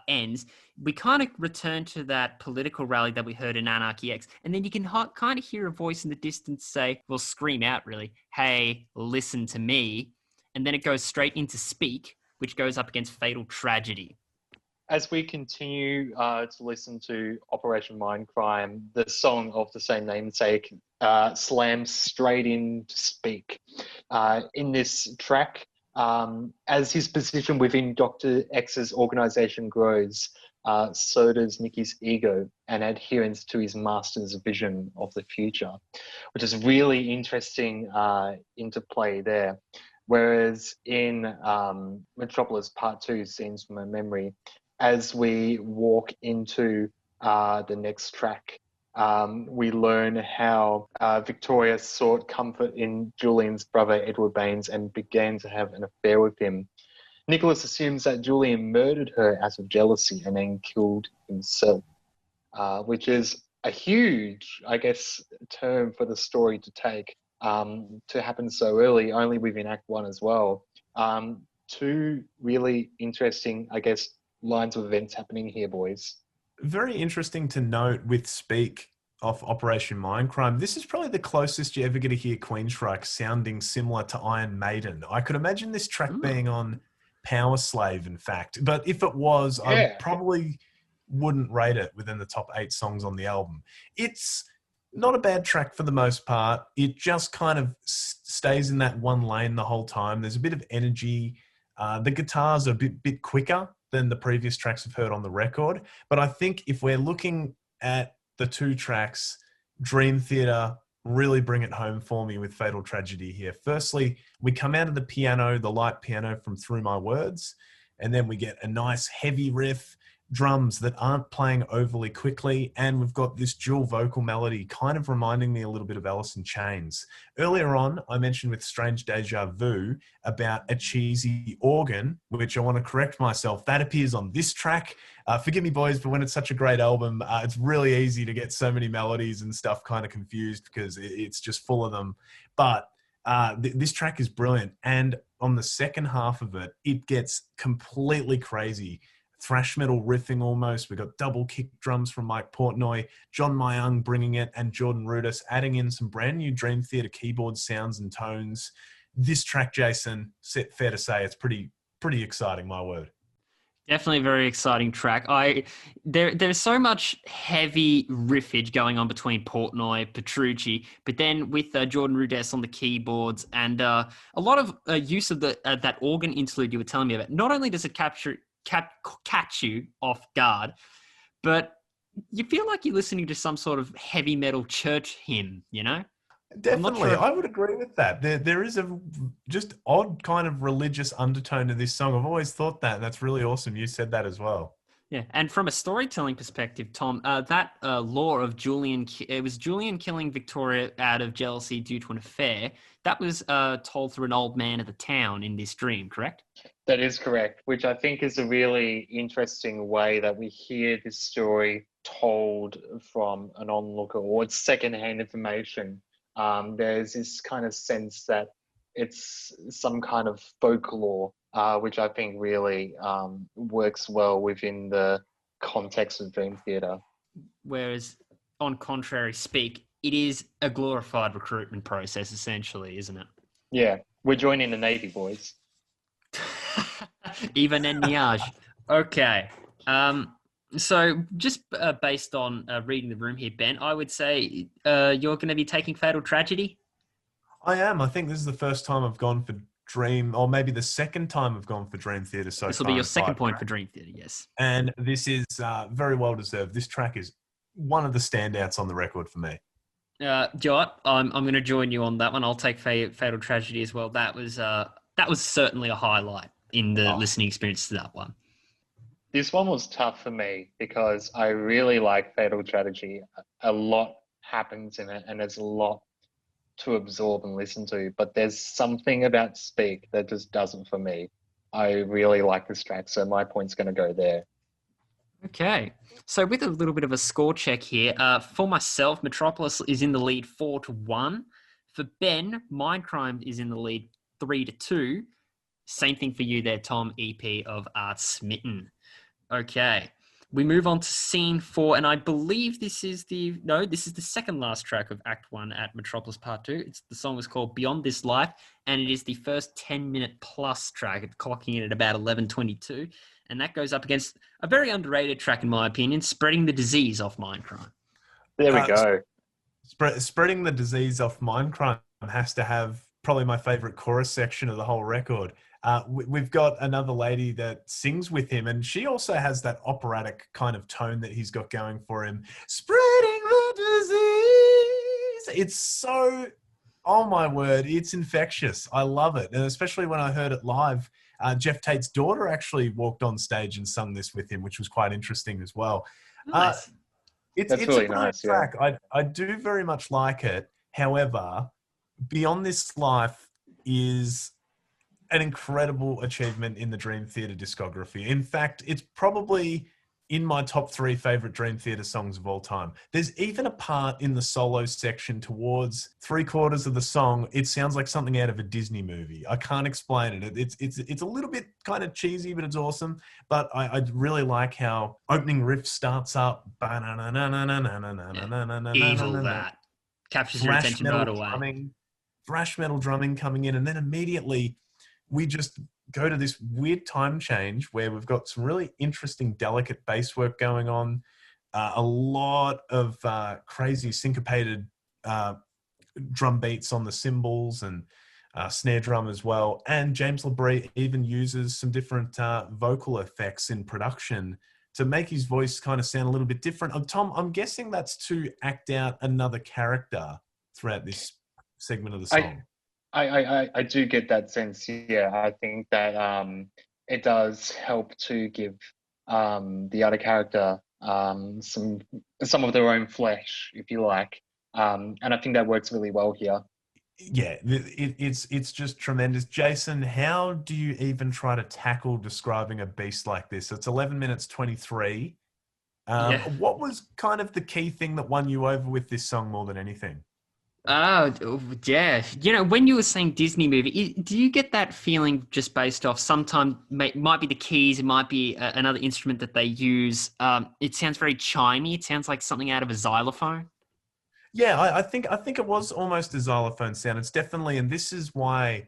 Speaker 1: ends, we kind of return to that political rally that we heard in Anarchy X. And then you can kind of hear a voice in the distance say, well, scream out really, hey, listen to me. And then it goes straight into Speak, which goes up against Fatal Tragedy.
Speaker 3: As we continue to listen to Operation Mindcrime, the song of the same namesake slams straight in to Speak. In this track, as his position within Dr. X's organization grows, so does Nicky's ego and adherence to his master's vision of the future, which is really interesting interplay there. Whereas in Metropolis Pt.2, Scenes from My Memory, as we walk into the next track, we learn how Victoria sought comfort in Julian's brother, Edward Baines, and began to have an affair with him. Nicholas assumes that Julian murdered her out of jealousy and then killed himself, which is a huge, I guess, term for the story to take, to happen so early, only within Act 1 as well. Two really interesting, I guess, lines of events happening here, boys.
Speaker 2: Very interesting to note with Speak off Operation Mindcrime. This is probably the closest you're ever going to hear Queensryche sounding similar to Iron Maiden. I could imagine this track being on Power Slave, in fact. But if it was, I probably wouldn't rate it within the top 8 songs on the album. It's not a bad track for the most part. It just kind of stays in that one lane the whole time. There's a bit of energy. The guitars are a bit quicker than the previous tracks I've heard on the record. But I think if we're looking at the 2 tracks, Dream Theater really bring it home for me with Fatal Tragedy here. Firstly, we come out of the piano, the light piano from Through My Words, and then we get a nice heavy riff, drums that aren't playing overly quickly, and we've got this dual vocal melody kind of reminding me a little bit of Alice in Chains. Earlier on, I mentioned with Strange Deja Vu about a cheesy organ, which I want to correct myself. That appears on this track. Forgive me, boys, but when it's such a great album, it's really easy to get so many melodies and stuff kind of confused because it's just full of them. But this track is brilliant. And on the second half of it, it gets completely crazy. Thrash metal riffing almost. We got double kick drums from Mike Portnoy, John Myung bringing it, and Jordan Rudess adding in some brand new Dream Theater keyboard sounds and tones. This track, Jason, fair to say, it's pretty exciting, my word.
Speaker 1: Definitely a very exciting track. There's so much heavy riffage going on between Portnoy, Petrucci, but then with Jordan Rudess on the keyboards and a lot of use of that organ interlude you were telling me about. Not only does it catch you off guard, but you feel like you're listening to some sort of heavy metal church hymn, you know?
Speaker 2: Definitely. I would agree with that. There is a just odd kind of religious undertone to this song. I've always thought that. That's really awesome. You said that as well.
Speaker 1: Yeah. And from a storytelling perspective, Tom, that lore of Julian killing Victoria out of jealousy due to an affair, that was told through an old man of the town in this dream, correct?
Speaker 3: That is correct, which I think is a really interesting way that we hear this story told from an onlooker, or it's secondhand information. There's this kind of sense that it's some kind of folklore, which I think really works well within the context of Dream Theater.
Speaker 1: Whereas, on contrary Speak, it is a glorified recruitment process, essentially, isn't it?
Speaker 3: Yeah, we're joining the Navy, boys.
Speaker 1: Even en Niage. Okay. So just based on reading the room here, Ben, I would say you're going to be taking Fatal Tragedy?
Speaker 2: I am. I think this is the first time I've gone for Dream, or maybe the second time I've gone for Dream Theater so far.
Speaker 1: This will be your second point for Dream Theater, yes.
Speaker 2: And this is very well deserved. This track is one of the standouts on the record for me.
Speaker 1: Joe, I'm going to join you on that one. I'll take Fatal Tragedy as well. That was certainly a highlight in the listening experience to that one.
Speaker 3: This one was tough for me because I really like Fatal Tragedy a lot, happens in it, and there's a lot to absorb and listen to. But there's something about Speak that just doesn't for me. I really like this track, so my point's going to go there.
Speaker 1: Okay. So with a little bit of a score check here, for myself, Metropolis is in the lead 4-1. For Ben, Mindcrime is in the lead 3-2. Same thing for you there, Tom, EP of Art Smitten. Okay. We move on to scene 4, and I believe this is the second last track of Act 1 at Metropolis Part 2. The song is called Beyond This Life, and it is the first 10-minute plus track. It's clocking in at about 11:22, and that goes up against a very underrated track, in my opinion, Spreading the Disease off Mindcrime.
Speaker 3: There we go.
Speaker 2: Spreading the Disease off Mindcrime has to have probably my favorite chorus section of the whole record. We've got another lady that sings with him, and she also has that operatic kind of tone that he's got going for him. Spreading the disease. It's so, oh my word, it's infectious. I love it. And especially when I heard it live, Jeff Tate's daughter actually walked on stage and sung this with him, which was quite interesting as well.
Speaker 1: Nice.
Speaker 2: It's
Speaker 3: really
Speaker 2: a good
Speaker 3: nice,
Speaker 2: track. Yeah. I do very much like it. However, Beyond This Life is an incredible achievement in the Dream Theater discography. In fact, it's probably in my top 3 favorite Dream Theater songs of all time. There's even a part in the solo section towards 3/4 of the song. It sounds like something out of a Disney movie. I can't explain it. It's a little bit kind of cheesy, but it's awesome. But I really like how opening riff starts up.
Speaker 1: Evil that. Captures your attention right away.
Speaker 2: Thrash metal drumming coming in, and then immediately we just go to this weird time change where we've got some really interesting, delicate bass work going on, a lot of crazy syncopated drum beats on the cymbals and snare drum as well. And James LaBrie even uses some different vocal effects in production to make his voice kind of sound a little bit different. Tom, I'm guessing that's to act out another character throughout this segment of the song.
Speaker 3: I do get that sense. Yeah, I think that it does help to give the other character some of their own flesh, if you like, and I think that works really well here.
Speaker 2: Yeah, it's just tremendous. Jason, how do you even try to tackle describing a beast like this? It's 11 minutes 23. What was kind of the key thing that won you over with this song more than anything?
Speaker 1: Oh, yeah. You know, when you were saying Disney movie, do you get that feeling just based off sometimes might be the keys, it might be another instrument that they use. It sounds very chimey. It sounds like something out of a xylophone.
Speaker 2: Yeah, I think it was almost a xylophone sound. It's definitely, and this is why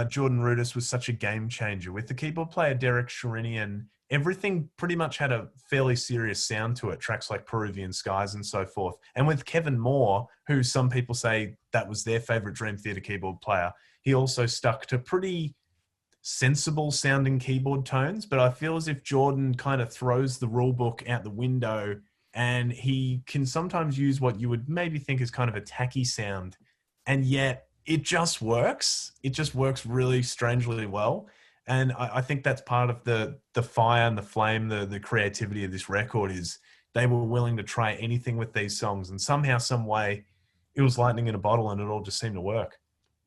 Speaker 2: Jordan Rudess was such a game changer. With the keyboard player Derek Sherinian, everything pretty much had a fairly serious sound to it, tracks like Peruvian Skies and so forth. And with Kevin Moore, who some people say that was their favorite Dream Theater keyboard player, he also stuck to pretty sensible sounding keyboard tones. But I feel as if Jordan kind of throws the rule book out the window, and he can sometimes use what you would maybe think is kind of a tacky sound, and yet it just works. It just works really strangely well. And I think that's part of the fire and the flame, the creativity of this record is they were willing to try anything with these songs. And somehow, some way, it was lightning in a bottle and it all just seemed to work.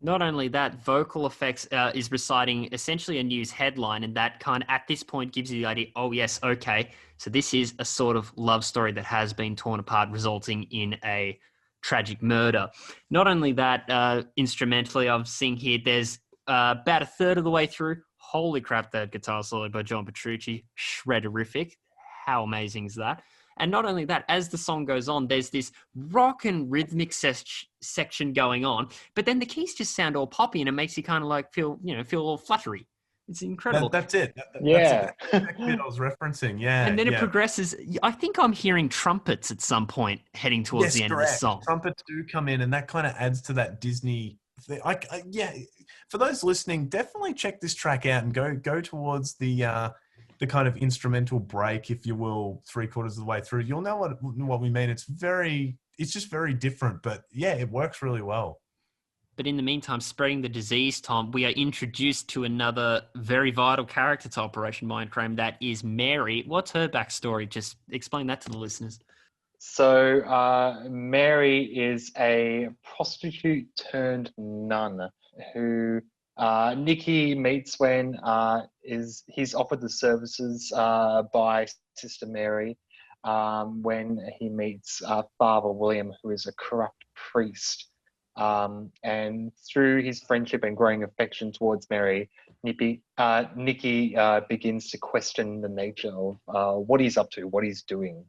Speaker 1: Not only that, Vocal Effects is reciting essentially a news headline, and that kind of, at this point, gives you the idea, oh, yes, okay, so this is a sort of love story that has been torn apart, resulting in a tragic murder. Not only that, instrumentally, I'm seeing here, there's about a third of the way through, holy crap, that guitar solo by John Petrucci, shredderific. How amazing is that? And not only that, as the song goes on, there's this rock and rhythmic section going on, but then the keys just sound all poppy, and it makes you kind of like feel all fluttery. It's incredible.
Speaker 2: That's it.
Speaker 3: Yeah.
Speaker 2: That's exactly what I was referencing. Yeah.
Speaker 1: And then it progresses. I think I'm hearing trumpets at some point heading towards the end of the song.
Speaker 2: Trumpets do come in, and that kind of adds to that Disney thing. For those listening, definitely check this track out and go towards the kind of instrumental break, if you will, 3/4 of the way through. You'll know what we mean. It's just very different, but yeah, it works really well.
Speaker 1: But in the meantime, Spreading the Disease, Tom, we are introduced to another very vital character to Operation Mindcrime. That is Mary. What's her backstory? Just explain that to the listeners.
Speaker 3: So Mary is a prostitute turned nun who Nikki meets when he's offered the services by Sister Mary when he meets Father William, who is a corrupt priest. And through his friendship and growing affection towards Mary, Nikki begins to question the nature of what he's up to, what he's doing.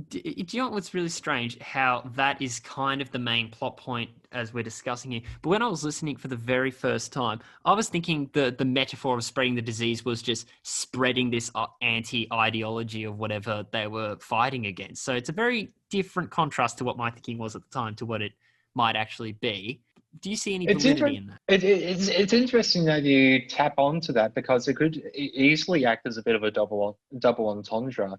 Speaker 1: Do you know what's really strange? How that is kind of the main plot point as we're discussing here. But when I was listening for the very first time, I was thinking the metaphor of spreading the disease was just spreading this anti-ideology of whatever they were fighting against. So it's a very different contrast to what my thinking was at the time to what it might actually be. Do you see any validity in that?
Speaker 3: It's interesting that you tap onto that because it could easily act as a bit of a double entendre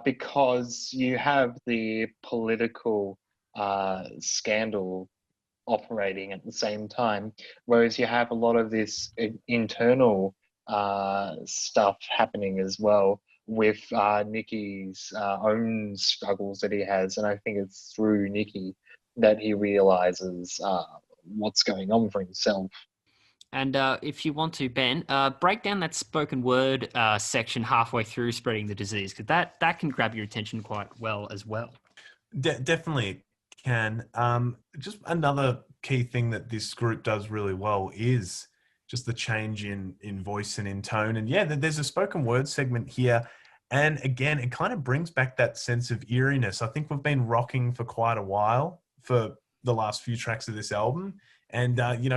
Speaker 3: because you have the political scandal operating at the same time, whereas you have a lot of this internal stuff happening as well with Nikki's own struggles that he has, and I think it's through Nikki that he realizes what's going on for himself.
Speaker 1: And if you want to, Ben, break down that spoken word section halfway through spreading the disease, because that can grab your attention quite well as well.
Speaker 2: Definitely can. Just another key thing that this group does really well is just the change in voice and in tone. And yeah, there's a spoken word segment here. And again, it kind of brings back that sense of eeriness. I think we've been rocking for quite a while for the last few tracks of this album. And,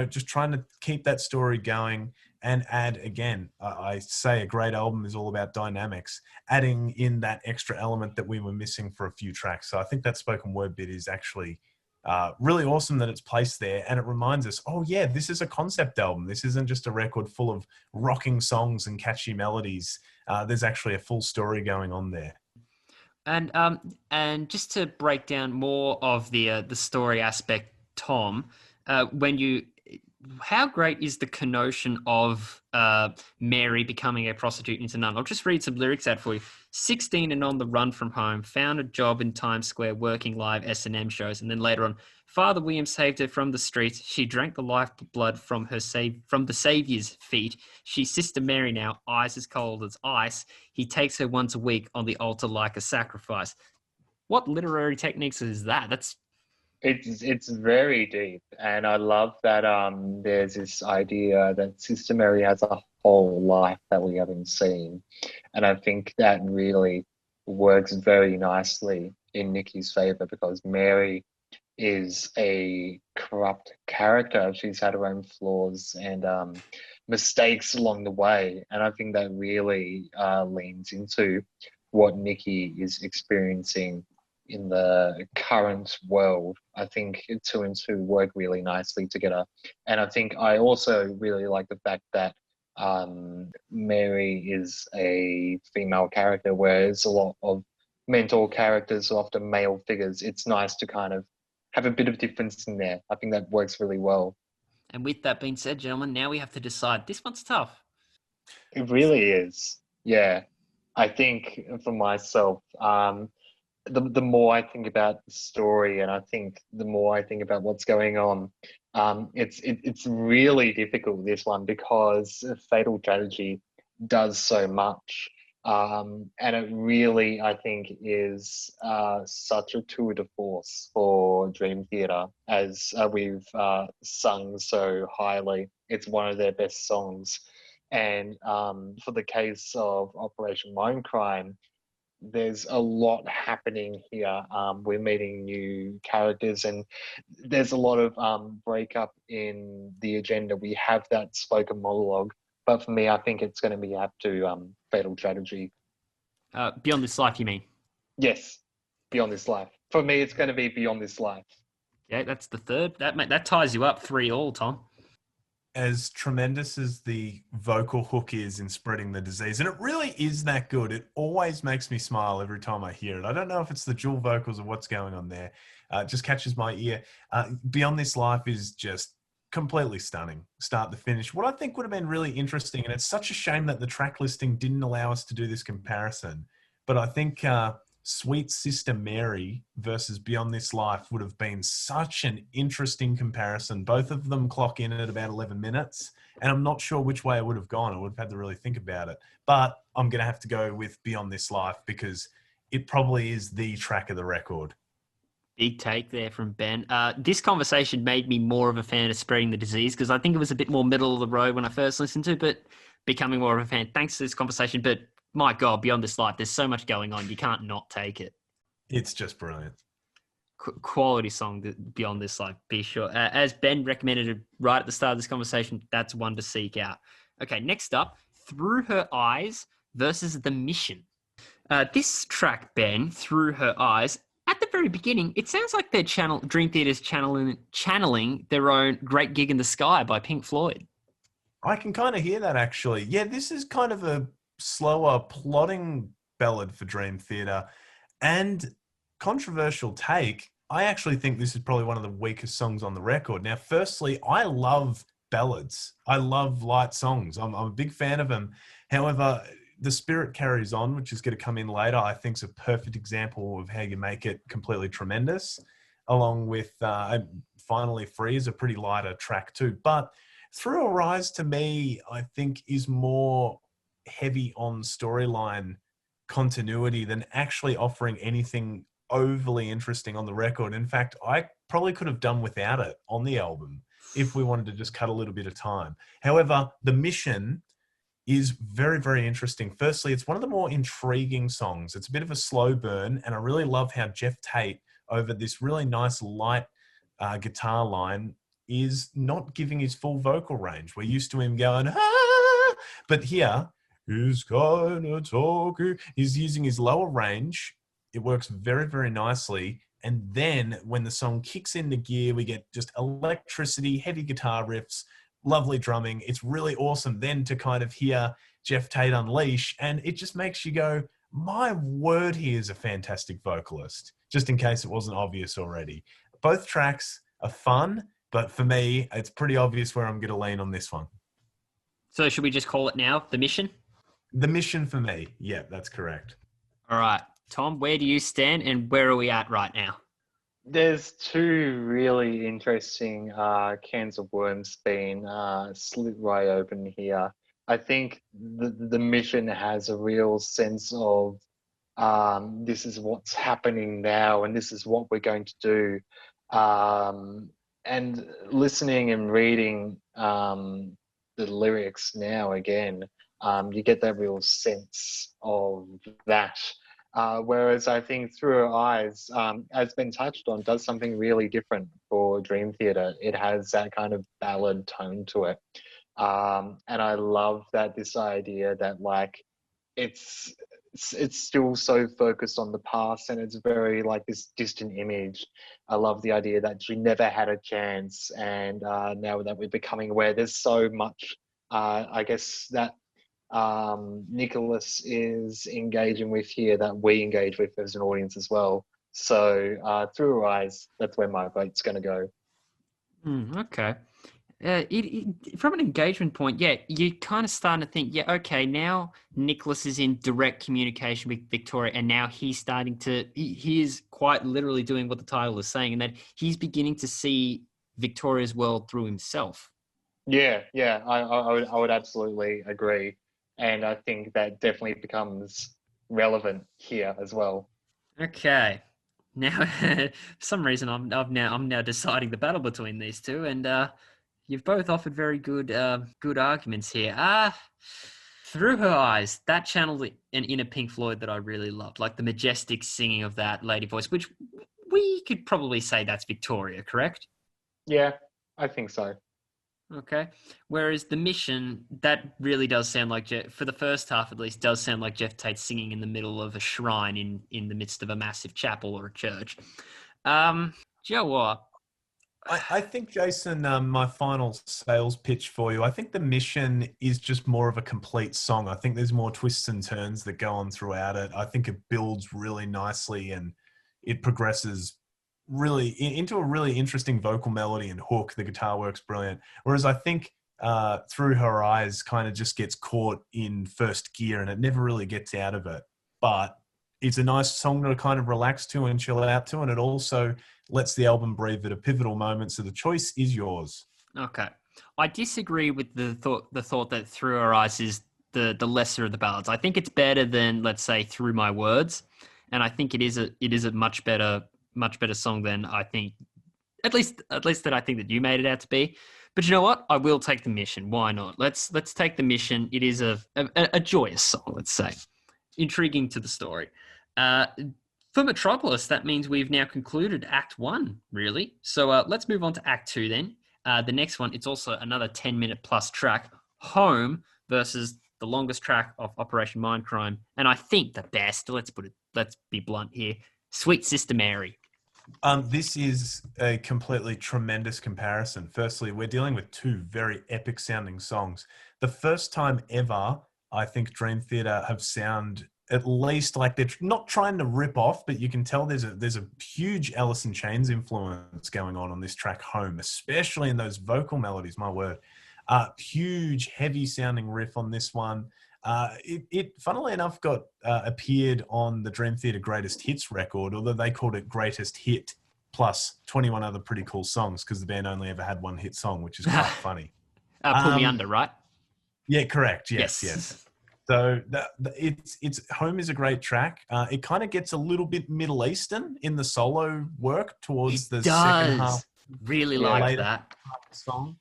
Speaker 2: just trying to keep that story going and add, again, I say a great album is all about dynamics, adding in that extra element that we were missing for a few tracks. So I think that spoken word bit is actually really awesome that it's placed there. And it reminds us, oh yeah, this is a concept album. This isn't just a record full of rocking songs and catchy melodies. There's actually a full story going on there.
Speaker 1: And just to break down more of the story aspect, Tom, how great is the connotation of Mary becoming a prostitute into nun? I'll just read some lyrics out for you. 16 and on the run from home, found a job in Times Square working live S&M shows, and then later on, Father William saved her from the streets. She drank the lifeblood from the Saviour's feet. She's Sister Mary now, eyes as cold as ice. He takes her once a week on the altar like a sacrifice. What literary techniques is that?
Speaker 3: It's very deep, and I love that there's this idea that Sister Mary has a whole life that we haven't seen, and I think that really works very nicely in Nikki's favor because Mary is a corrupt character. She's had her own flaws and mistakes along the way, and I think that really leans into what Nikki is experiencing in the current world. I think two and two work really nicely together. And I think I also really like the fact that Mary is a female character, whereas a lot of mentor characters are often male figures. It's nice to kind of have a bit of difference in there. I think that works really well.
Speaker 1: And with that being said, gentlemen, now we have to decide. This one's tough.
Speaker 3: It really is. Yeah. I think for myself, the more I think about the story, and I think the more I think about what's going on, it's really difficult, this one, because Fatal Tragedy does so much, and it really, I think, is such a tour de force for Dream Theater, as we've sung so highly. It's one of their best songs, and for the case of Operation Mindcrime, there's a lot happening here. We're meeting new characters, and there's a lot of breakup in the agenda. We have that spoken monologue, but for me, I think it's going to be up to Fatal Tragedy.
Speaker 1: Beyond This Life, you mean?
Speaker 3: Yes, Beyond This Life. For me, it's going to be Beyond This Life.
Speaker 1: Okay, that's the third. That ties you up 3-3, Tom.
Speaker 2: As tremendous as the vocal hook is in Spreading the Disease, and it really is that good. It always makes me smile every time I hear it. I don't know if it's the dual vocals or what's going on there. It just catches my ear. Beyond This Life is just completely stunning, start to finish. What I think would have been really interesting, and it's such a shame that the track listing didn't allow us to do this comparison, but I think Sweet Sister Mary versus Beyond This Life would have been such an interesting comparison. Both of them clock in at about 11 minutes, and I'm not sure which way I would have gone. I would have had to really think about it. But I'm going to have to go with Beyond This Life because it probably is the track of the record.
Speaker 1: Big take there from Ben. This conversation made me more of a fan of Spreading the Disease because I think it was a bit more middle of the road when I first listened to it, but becoming more of a fan thanks to this conversation. But my God, Beyond This Life, there's so much going on. You can't not take it.
Speaker 2: It's just brilliant.
Speaker 1: Quality song, Beyond This Life, be sure. As Ben recommended it right at the start of this conversation, that's one to seek out. Okay, next up, Through Her Eyes versus The Mission. This track, Ben, Through Her Eyes, at the very beginning, it sounds like they're Dream Theater's channeling their own Great Gig in the Sky by Pink Floyd.
Speaker 2: I can kind of hear that, actually. Yeah, this is kind of a slower plotting ballad for Dream Theater. And controversial take, I actually think this is probably one of the weakest songs on the record. Now, firstly, I love ballads. I love light songs. I'm a big fan of them. However, The Spirit Carries On, which is going to come in later, I think is a perfect example of how you make it completely tremendous, along with Finally Free is a pretty lighter track too. But Through Her Eyes, to me, I think is more heavy on storyline continuity than actually offering anything overly interesting on the record. In fact, I probably could have done without it on the album if we wanted to just cut a little bit of time. However, The Mission is very, very interesting. Firstly, it's one of the more intriguing songs. It's a bit of a slow burn, and I really love how Jeff Tate, over this really nice light guitar line, is not giving his full vocal range. We're used to him going, ah, but here, he's kind of talking. He's using his lower range. It works very, very nicely. And then when the song kicks into gear, we get just electricity, heavy guitar riffs, lovely drumming. It's really awesome then to kind of hear Jeff Tate unleash, and it just makes you go, my word, he is a fantastic vocalist, just in case it wasn't obvious already. Both tracks are fun, but for me, it's pretty obvious where I'm going to lean on this one.
Speaker 1: So should we just call it now, The Mission?
Speaker 2: The Mission for me. Yeah, that's correct.
Speaker 1: All right. Tom, where do you stand and where are we at right now?
Speaker 3: There's two really interesting cans of worms being slit right open here. I think the Mission has a real sense of this is what's happening now and this is what we're going to do. And listening and reading the lyrics now again, you get that real sense of that. Whereas I think Through Her Eyes, as been touched on, does something really different for Dream Theater. It has that kind of ballad tone to it. And I love that this idea that like it's still so focused on the past and it's very like this distant image. I love the idea that she never had a chance, and now that we're becoming aware, there's so much, I guess, that Nicholas is engaging with here that we engage with as an audience as well. So Through Her Eyes, that's where my vote's going to go.
Speaker 1: Okay. From an engagement point, yeah, you're kind of starting to think, yeah, okay, now Nicholas is in direct communication with Victoria, and now he's starting to, he is quite literally doing what the title is saying, and that he's beginning to see Victoria's world through himself.
Speaker 3: Yeah, I would absolutely agree. And I think that definitely becomes relevant here as well.
Speaker 1: Okay. Now, for some reason, I'm now deciding the battle between these two, and you've both offered very good arguments here. Through Her Eyes, that channeled an inner Pink Floyd that I really loved, like the majestic singing of that lady voice, which we could probably say that's Victoria, correct?
Speaker 3: Yeah, I think so.
Speaker 1: Okay. Whereas The Mission, that really does sound like, for the first half at least, does sound like Jeff Tate singing in the middle of a shrine in the midst of a massive chapel or a church. Joe, what?
Speaker 2: I think, Jason, my final sales pitch for you, I think The Mission is just more of a complete song. I think there's more twists and turns that go on throughout it. I think it builds really nicely and it progresses really into a really interesting vocal melody and hook. The guitar works brilliant. Whereas I think Through Her Eyes kind of just gets caught in first gear and it never really gets out of it. But it's a nice song to kind of relax to and chill out to, and it also lets the album breathe at a pivotal moment. So the choice is yours.
Speaker 1: Okay. I disagree with the thought that Through Our Eyes is the lesser of the ballads. I think it's better than, let's say, Through My Words, and I think it is a much better song than I think, at least that I think that you made it out to be. But you know what? I will take the Mission. Why not? Let's take the Mission. It is a joyous song, let's say, intriguing to the story. For Metropolis, that means we've now concluded Act 1, really. So let's move on to Act 2 then. The next one, it's also another 10-minute plus track, Home versus the longest track of Operation Mindcrime. And I think the best, let's be blunt here, Sweet Sister Mary.
Speaker 2: This is a completely tremendous comparison. Firstly, we're dealing with two very epic sounding songs. The first time ever, I think Dream Theater have sound at least like they're not trying to rip off, but you can tell there's a huge Alice in Chains influence going on this track Home, especially in those vocal melodies, my word. Huge, heavy sounding riff on this one. It funnily enough got appeared on the Dream Theater Greatest Hits record, although they called it Greatest Hit plus 21 other pretty cool songs because the band only ever had one hit song, which is quite funny.
Speaker 1: Pull Me Under, right?
Speaker 2: Yeah, correct. Yes. So it's Home is a great track. It kind of gets a little bit Middle Eastern in the solo work towards the second half.
Speaker 1: Really like that
Speaker 2: song.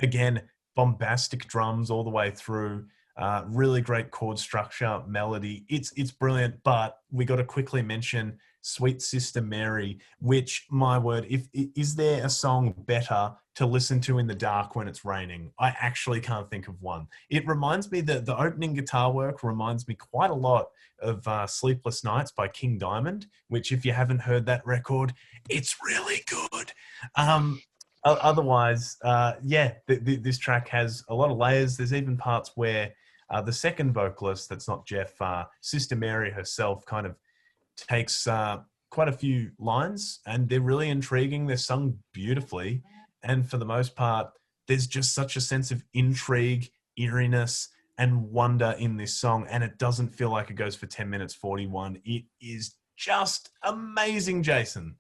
Speaker 2: Again, bombastic drums all the way through. Really great chord structure, melody. It's brilliant, but we got to quickly mention Sweet Sister Mary, which, my word, is there a song better to listen to in the dark when it's raining? I actually can't think of one. It reminds me that the opening guitar work reminds me quite a lot of Sleepless Nights by King Diamond, which, if you haven't heard that record, it's really good. Otherwise, this track has a lot of layers. There's even parts where the second vocalist, that's not Jeff, Sister Mary herself, kind of takes quite a few lines, and they're really intriguing. They're sung beautifully. And for the most part, there's just such a sense of intrigue, eeriness, and wonder in this song. And it doesn't feel like it goes for 10 minutes 41. It is just amazing, Jason.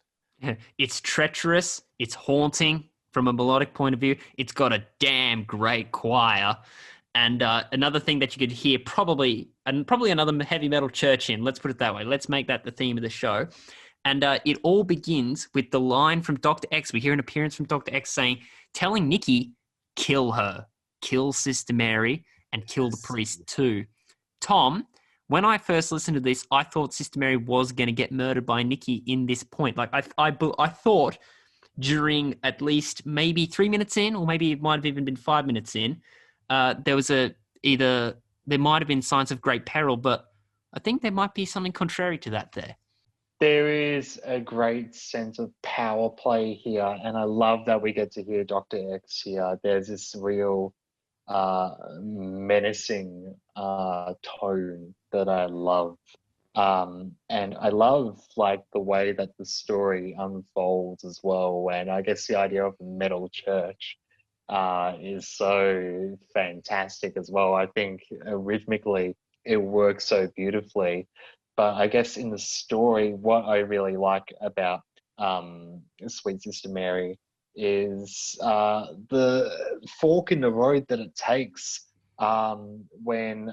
Speaker 1: It's treacherous. It's haunting from a melodic point of view. It's got a damn great choir. And another thing that you could hear probably another heavy metal church in. Let's put it that way. Let's make that the theme of the show. And it all begins with the line from Dr. X. We hear an appearance from Dr. X telling Nikki, kill her, kill Sister Mary, and kill the priest too. Tom, when I first listened to this, I thought Sister Mary was going to get murdered by Nikki in this point. Like I thought during at least maybe 3 minutes in, or maybe it might have even been 5 minutes in, there might have been signs of great peril, but I think there might be something contrary to that there.
Speaker 3: There is a great sense of power play here, and I love that we get to hear Dr. X here. There's this real menacing tone that I love. And I love like the way that the story unfolds as well. And I guess the idea of a metal church is so fantastic as well. I think rhythmically it works so beautifully. But I guess in the story, what I really like about Sweet Sister Mary is the fork in the road that it takes when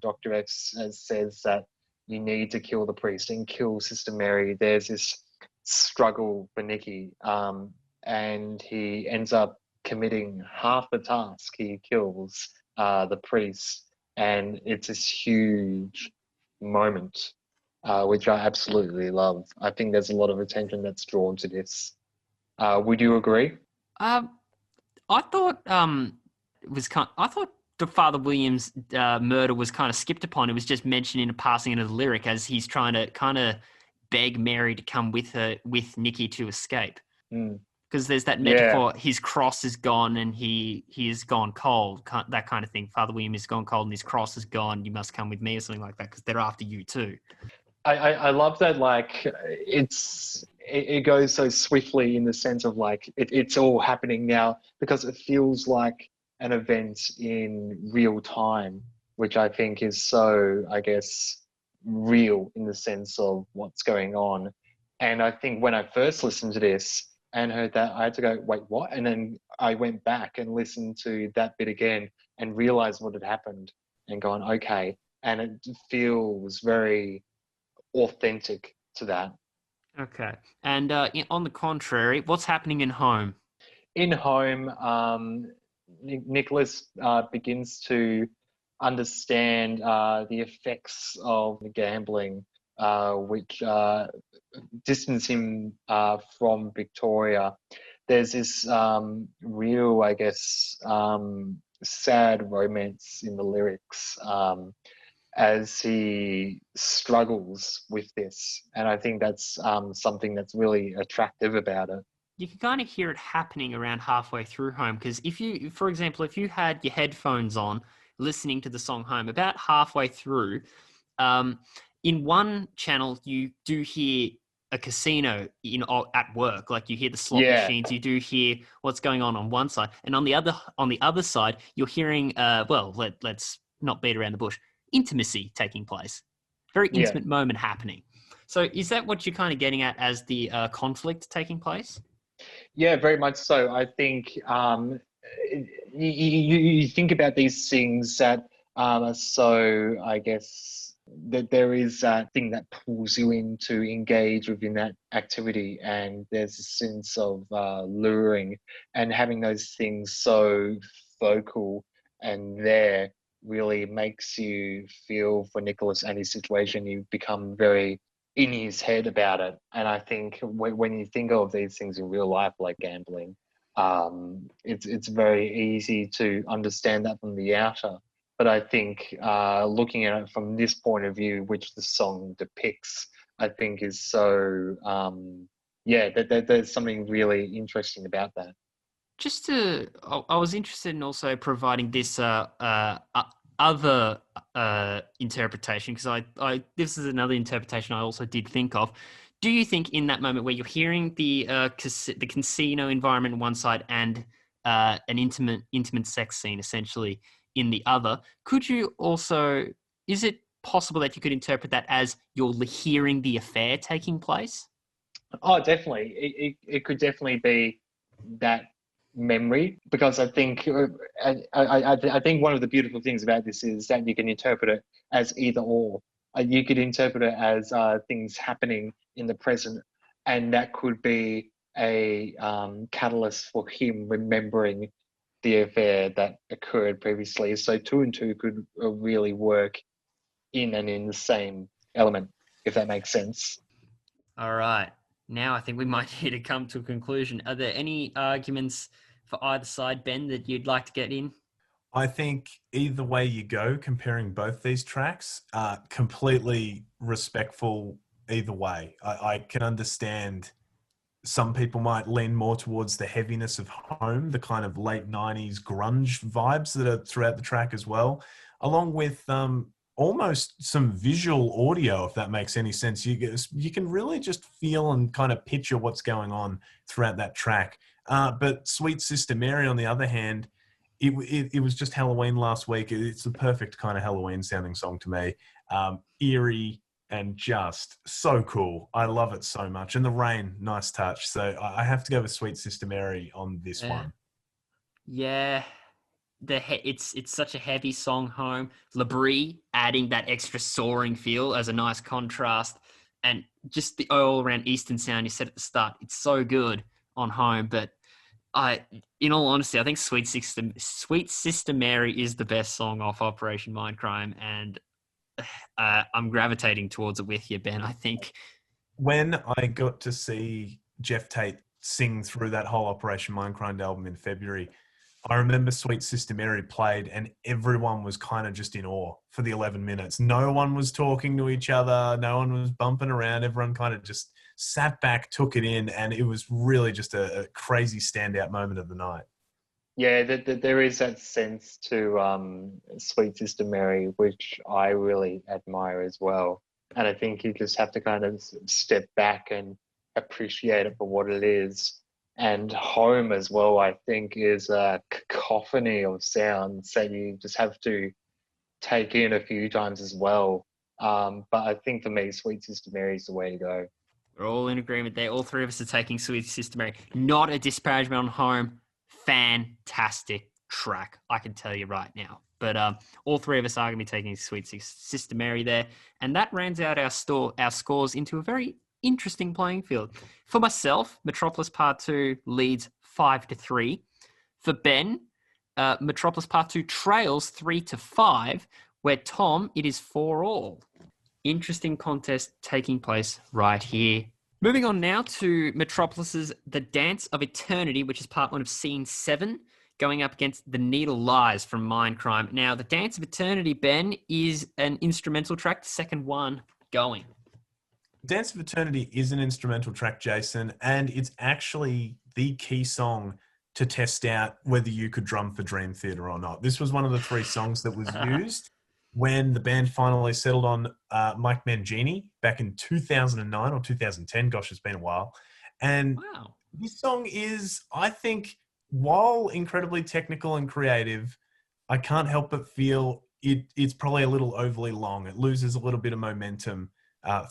Speaker 3: Dr. X says that you need to kill the priest and kill Sister Mary. There's this struggle for Nikki, and he ends up committing half the task. He kills the priest, and it's this huge moment, which I absolutely love. I think there's a lot of attention that's drawn to this. Would you agree?
Speaker 1: I thought I thought the Father Williams murder was kind of skipped upon. It was just mentioned in a passing into the lyric as he's trying to kind of beg Mary to come with Nikki to escape. Because there's that metaphor, his cross is gone and he is gone cold, that kind of thing. Father William is gone cold and his cross is gone. You must come with me or something like that because they're after you too.
Speaker 3: I love that, like, it goes so swiftly in the sense of, like, it's all happening now because it feels like an event in real time, which I think is so, I guess, real in the sense of what's going on. And I think when I first listened to this and heard that, I had to go, wait, what? And then I went back and listened to that bit again and realized what had happened and gone, okay. And it feels very authentic to that.
Speaker 1: Okay. And on the contrary, what's happening in Home?
Speaker 3: In Home, Nicholas begins to understand the effects of the gambling, which distance him from Victoria. There's this real, I guess, sad romance in the lyrics as he struggles with this. And I think that's something that's really attractive about it.
Speaker 1: You can kind of hear it happening around halfway through Home, because if you, for example, if you had your headphones on listening to the song Home, about halfway through, in one channel you do hear a casino at work, like you hear the slot machines, you do hear what's going on one side, and on the other side you're hearing let's not beat around the bush, intimacy taking place, very intimate moment happening. So is that what you're kind of getting at as the conflict taking place?
Speaker 3: Yeah, very much so. I think you think about these things that are so, I guess, that there is that thing that pulls you in to engage within that activity, and there's a sense of luring, and having those things so focal and there really makes you feel for Nicholas and his situation. You become very in his head about it. And I think when you think of these things in real life, like gambling, it's very easy to understand that from the outer. But I think looking at it from this point of view, which the song depicts, I think is so, there's something really interesting about that.
Speaker 1: I was interested in also providing this other interpretation, because this is another interpretation I also did think of. Do you think in that moment where you're hearing the casino environment on one side and an intimate sex scene essentially in the other, is it possible that you could interpret that as you're hearing the affair taking place?
Speaker 3: Oh, definitely. It could definitely be that memory, because I think I think one of the beautiful things about this is that you can interpret it as either or. You could interpret it as things happening in the present, and that could be a catalyst for him remembering the affair that occurred previously. So two and two could really work in the same element, if that makes sense.
Speaker 1: All right. Now I think we might need to come to a conclusion. Are there any arguments for either side, Ben, that you'd like to get in?
Speaker 2: I think either way you go, comparing both these tracks, completely respectful either way. I can understand some people might lean more towards the heaviness of Home, the kind of late 90s grunge vibes that are throughout the track as well, along with almost some visual audio, if that makes any sense. You can really just feel and kind of picture what's going on throughout that track. But Sweet Sister Mary, on the other hand, it was just Halloween last week. It's the perfect kind of Halloween sounding song to me. Eerie and just so cool. I love it so much. And the rain, nice touch. So I have to go with Sweet Sister Mary on this one.
Speaker 1: Yeah. It's such a heavy song, Home. Labrie adding that extra soaring feel as a nice contrast, and just the all around Eastern sound you said at the start. It's so good on Home, but in all honesty, I think Sweet Sister Mary is the best song off Operation Mindcrime, and I'm gravitating towards it with you, Ben. I think
Speaker 2: when I got to see Jeff Tate sing through that whole Operation Mindcrime album in February, I remember Sweet Sister Mary played and everyone was kind of just in awe for the 11 minutes. No one was talking to each other. No one was bumping around. Everyone kind of just sat back, took it in, and it was really just a crazy standout moment of the night.
Speaker 3: Yeah, there is that sense to Sweet Sister Mary, which I really admire as well. And I think you just have to kind of step back and appreciate it for what it is. And Home as well, I think, is a cacophony of sounds that you just have to take in a few times as well. But I think for me, Sweet Sister Mary is the way to go.
Speaker 1: We're all in agreement there. All three of us are taking Sweet Sister Mary. Not a disparagement on Home. Fantastic track, I can tell you right now. But all three of us are going to be taking Sweet Sister Mary there. And that rounds out our scores into a very interesting playing field. For myself, Metropolis Part 2 leads 5-3. For Ben, Metropolis Part 2 trails 3-5, where Tom, it is 4-all. Interesting contest taking place right here. Moving on now to Metropolis's The Dance of Eternity, which is part 1 of Scene 7, going up against The Needle Lies from Mindcrime. Now, The Dance of Eternity, Ben, is an instrumental track, the second one going.
Speaker 2: Dance of Eternity is an instrumental track, Jason, and it's actually the key song to test out whether you could drum for Dream Theater or not. This was one of the 3 songs that was used when the band finally settled on Mike Mangini back in 2009 or 2010. Gosh, it's been a while. And
Speaker 1: wow.
Speaker 2: This song is, I think, while incredibly technical and creative, I can't help but feel it's probably a little overly long. It loses a little bit of momentum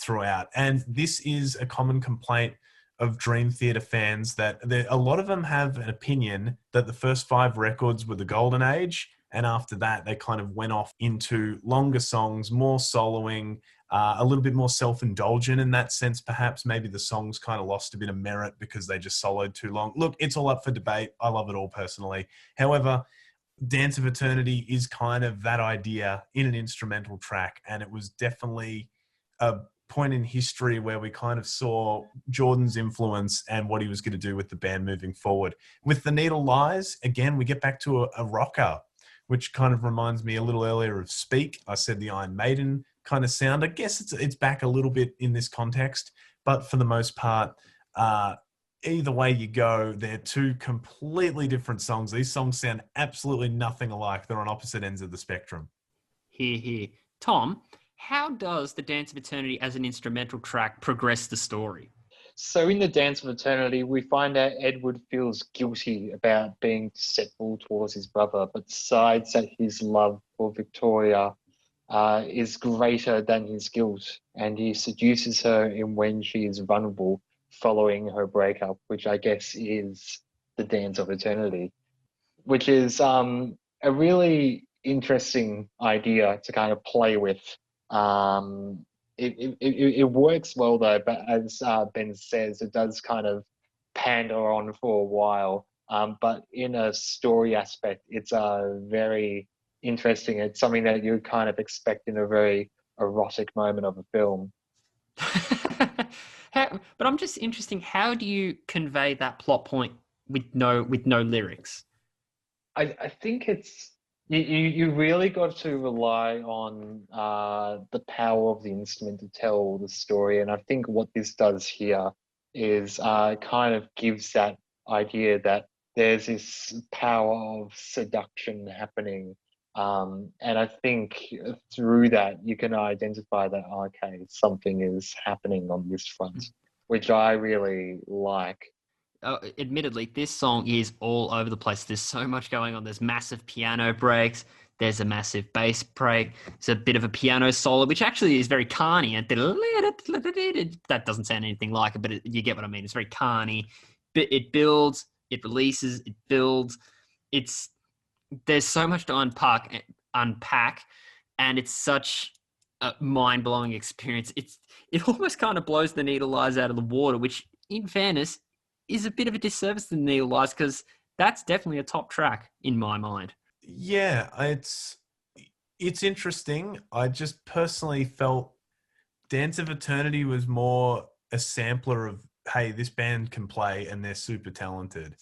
Speaker 2: throughout. And this is a common complaint of Dream Theater fans, that a lot of them have an opinion that the first 5 records were the golden age. And after that, they kind of went off into longer songs, more soloing, a little bit more self-indulgent in that sense. Perhaps maybe the songs kind of lost a bit of merit because they just soloed too long. Look, it's all up for debate. I love it all personally. However, Dance of Eternity is kind of that idea in an instrumental track. And it was definitely a point in history where we kind of saw Jordan's influence and what he was going to do with the band moving forward. With The Needle Lies, again, we get back to a rocker, which kind of reminds me a little earlier of Speak. I said the Iron Maiden kind of sound. I guess it's back a little bit in this context, but for the most part, either way you go, they're 2 completely different songs. These songs sound absolutely nothing alike. They're on opposite ends of the spectrum.
Speaker 1: Here. Tom, how does The Dance of Eternity as an instrumental track progress the story?
Speaker 3: So in The Dance of Eternity, we find out Edward feels guilty about being deceitful towards his brother, but decides that his love for Victoria is greater than his guilt, and he seduces her in when she is vulnerable following her breakup, which I guess is The Dance of Eternity, which is a really interesting idea to kind of play with. It works well though, but as Ben says, it does kind of pander on for a while. But in a story aspect, it's very interesting. It's something that you kind of expect in a very erotic moment of a film.
Speaker 1: But I'm just interested, how do you convey that plot point with no lyrics?
Speaker 3: I think it's you really got to rely on the power of the instrument to tell the story, and I think what this does here is kind of gives that idea that there's this power of seduction happening, and I think through that you can identify that okay, something is happening on this front, which I really like.
Speaker 1: Admittedly, this song is all over the place. There's so much going on. There's massive piano breaks. There's a massive bass break. There's a bit of a piano solo, which actually is very carny. And that doesn't sound anything like it, but you get what I mean. It's very carny. It builds, it releases, it builds. There's so much to unpack, and it's such a mind-blowing experience. It almost kind of blows The Needle Lies out of the water, which, in fairness, is a bit of a disservice to The Needle Lies, because that's definitely a top track in my mind.
Speaker 2: Yeah, it's interesting. I just personally felt Dance of Eternity was more a sampler of, hey, this band can play and they're super talented.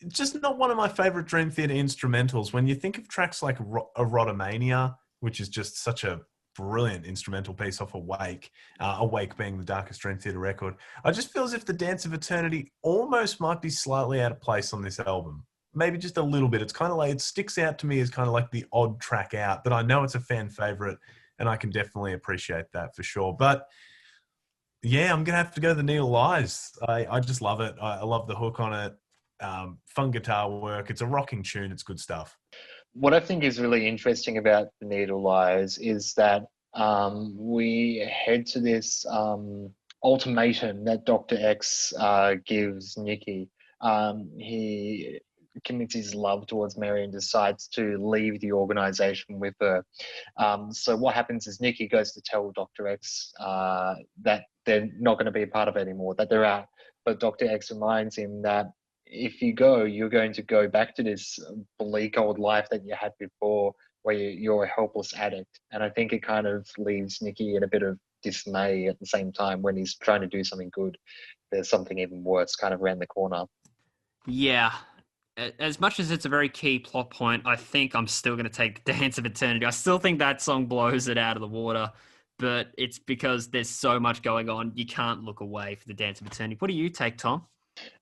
Speaker 2: Just not one of my favorite Dream Theater instrumentals. When you think of tracks like Erotomania, which is just such a brilliant instrumental piece off Awake, Awake being the darkest Dream Theater record, I just feel as if the Dance of Eternity almost might be slightly out of place on this album. Maybe just a little bit. It's kind of like, it sticks out to me as kind of like the odd track out, but I know it's a fan favorite and I can definitely appreciate that for sure. But yeah, I'm going to have to go The Needle Lies. I just love it. I love the hook on it. Fun guitar work. It's a rocking tune. It's good stuff.
Speaker 3: What I think is really interesting about The Needle Lies is that we head to this ultimatum that Dr. X gives Nikki. He commits his love towards Mary and decides to leave the organization with her. So what happens is Nikki goes to tell Dr. X that they're not going to be a part of it anymore, that they're out. But Dr. X reminds him that if you go, you're going to go back to this bleak old life that you had before, where you're a helpless addict. And I think it kind of leaves Nikki in a bit of dismay at the same time when he's trying to do something good. There's something even worse kind of around the corner.
Speaker 1: Yeah. As much as it's a very key plot point, I think I'm still going to take the Dance of Eternity. I still think that song blows it out of the water, but it's because there's so much going on. You can't look away for the Dance of Eternity. What do you take, Tom?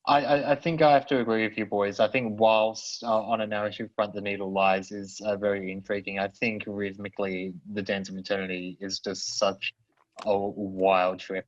Speaker 3: I think I have to agree with you, boys. I think whilst on a narrative front, The Needle Lies is very intriguing. I think rhythmically, The Dance of Eternity is just such a wild trip.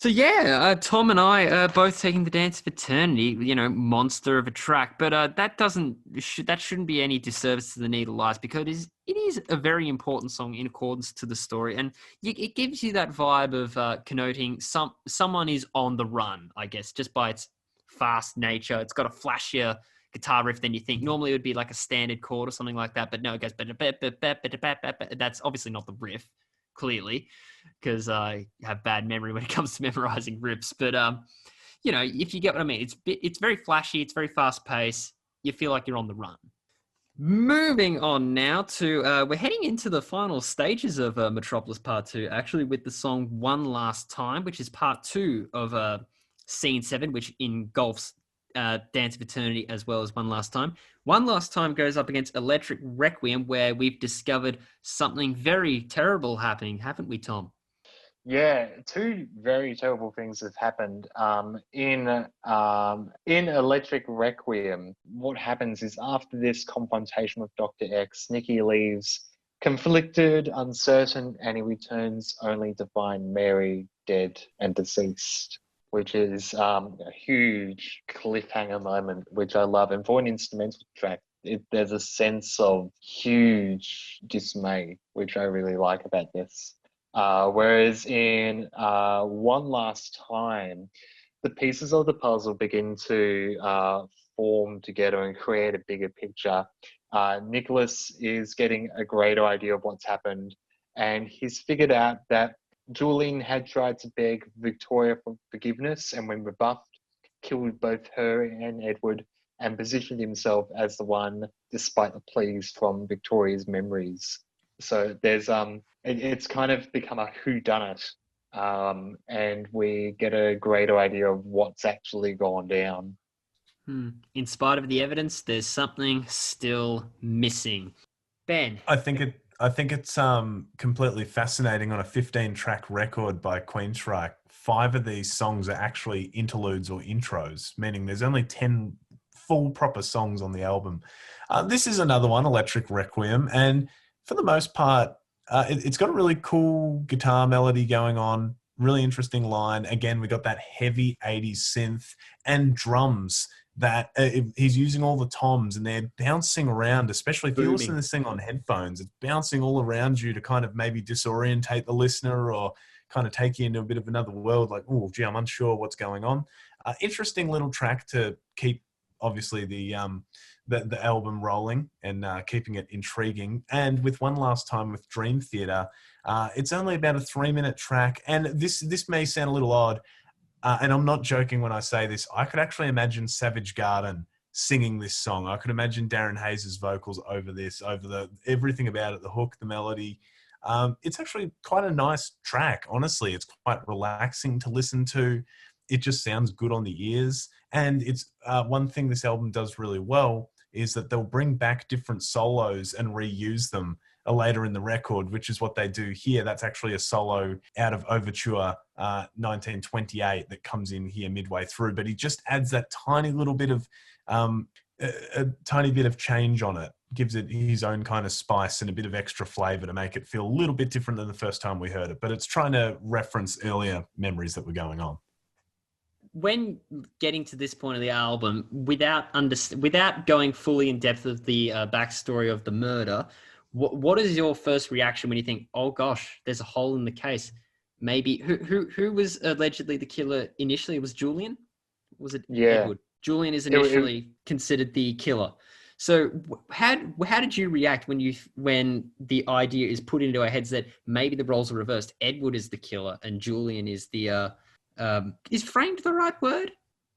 Speaker 1: So yeah, Tom and I are both taking the Dance of Eternity. Monster of a track, but that shouldn't be any disservice to The Needle Lies, because it is a very important song in accordance to the story, and it gives you that vibe of connoting someone is on the run, I guess, just by its fast nature. It's got a flashier guitar riff than you think. Normally it would be like a standard chord or something like that, but no, it goes. That's obviously not the riff, clearly, because I have bad memory when it comes to memorizing riffs. But if you get what I mean, it's very flashy, it's very fast paced. You feel like you're on the run. Moving on now to we're heading into the final stages of Metropolis Pt.2, actually, with the song One Last Time, which is part 2 of Scene 7, which engulfs Dance of Eternity as well as One Last Time. One Last Time goes up against Electric Requiem, where we've discovered something very terrible happening, haven't we, Tom?
Speaker 3: Yeah, two very terrible things have happened. In Electric Requiem, what happens is after this confrontation with Dr. X, Nikki leaves conflicted, uncertain, and he returns only to find Mary dead and deceased, which is a huge cliffhanger moment, which I love. And for an instrumental track, there's a sense of huge dismay, which I really like about this. Whereas in One Last Time, the pieces of the puzzle begin to form together and create a bigger picture. Nicholas is getting a greater idea of what's happened, and he's figured out that Julian had tried to beg Victoria for forgiveness, and when rebuffed, killed both her and Edward, and positioned himself as the one, despite the pleas from Victoria's memories. So there's it's kind of become a whodunit, and we get a greater idea of what's actually gone down.
Speaker 1: In spite of the evidence, there's something still missing. Ben,
Speaker 2: I think it's completely fascinating. On a 15-track record by Queensryche, 5 of these songs are actually interludes or intros, meaning there's only 10 full proper songs on the album. This is another one, Electric Requiem, and for the most part, it's got a really cool guitar melody going on, really interesting line. Again, we got that heavy 80s synth and drums that he's using all the toms, and they're bouncing around, especially if you listen to this thing on headphones. It's bouncing all around you to kind of maybe disorientate the listener or kind of take you into a bit of another world, like, oh, gee, I'm unsure what's going on. Interesting little track to keep, obviously, the album rolling and keeping it intriguing. And with One Last Time with Dream Theater, it's only about a 3-minute track. And this may sound a little odd, and I'm not joking when I say this. I could actually imagine Savage Garden singing this song. I could imagine Darren Hayes' vocals over this, over everything about it, the hook, the melody. It's actually quite a nice track, honestly. It's quite relaxing to listen to. It just sounds good on the ears. And it's one thing this album does really well is that they'll bring back different solos and reuse them later in the record, which is what they do here. That's actually a solo out of Overture 1928 that comes in here midway through, but he just adds that tiny little bit of a tiny bit of change on it, gives it his own kind of spice and a bit of extra flavor to make it feel a little bit different than the first time we heard it, but it's trying to reference earlier memories that were going on.
Speaker 1: When getting to this point of the album, without going fully in depth of the backstory of the murder, What is your first reaction when you think, oh gosh, there's a hole in the case? Maybe who was allegedly the killer initially? It was Julian? Was it
Speaker 3: Yeah.
Speaker 1: Edward? Julian is
Speaker 3: It-
Speaker 1: initially considered the killer. So how did you react when the idea is put into our heads that maybe the roles are reversed? Edward is the killer and Julian is the is framed the right word?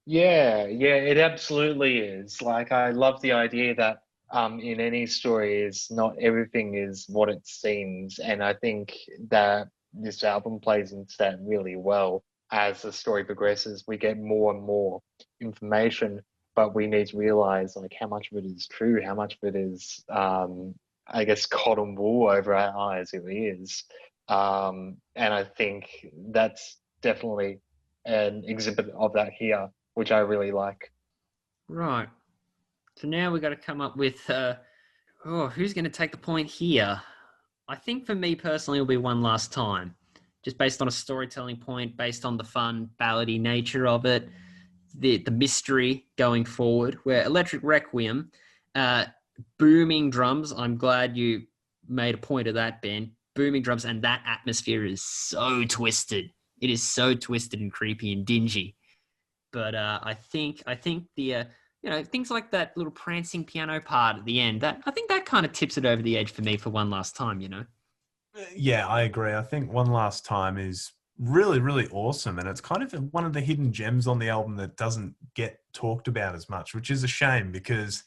Speaker 3: Yeah, it absolutely is. Like, I love the idea that in any story is not everything is what it seems, and I think that this album plays into that really well. As the story progresses, we get more and more information, but we need to realize like how much of it is true, how much of it is I guess cotton wool over our eyes and ears. And I think that's definitely an exhibit of that here, which I really like.
Speaker 1: Right. So now we've got to come up with who's going to take the point here? I think for me personally, it'll be One Last Time, just based on a storytelling point, based on the fun ballady nature of it, the mystery going forward. Where Electric Requiem, booming drums. I'm glad you made a point of that, Ben. Booming drums, and that atmosphere is so twisted. It is so twisted and creepy and dingy. But I think the things like that little prancing piano part at the end, that I think that kind of tips it over the edge for me for One Last Time.
Speaker 2: Yeah, I agree. I think One Last Time is really, really awesome. And it's kind of one of the hidden gems on the album that doesn't get talked about as much, which is a shame because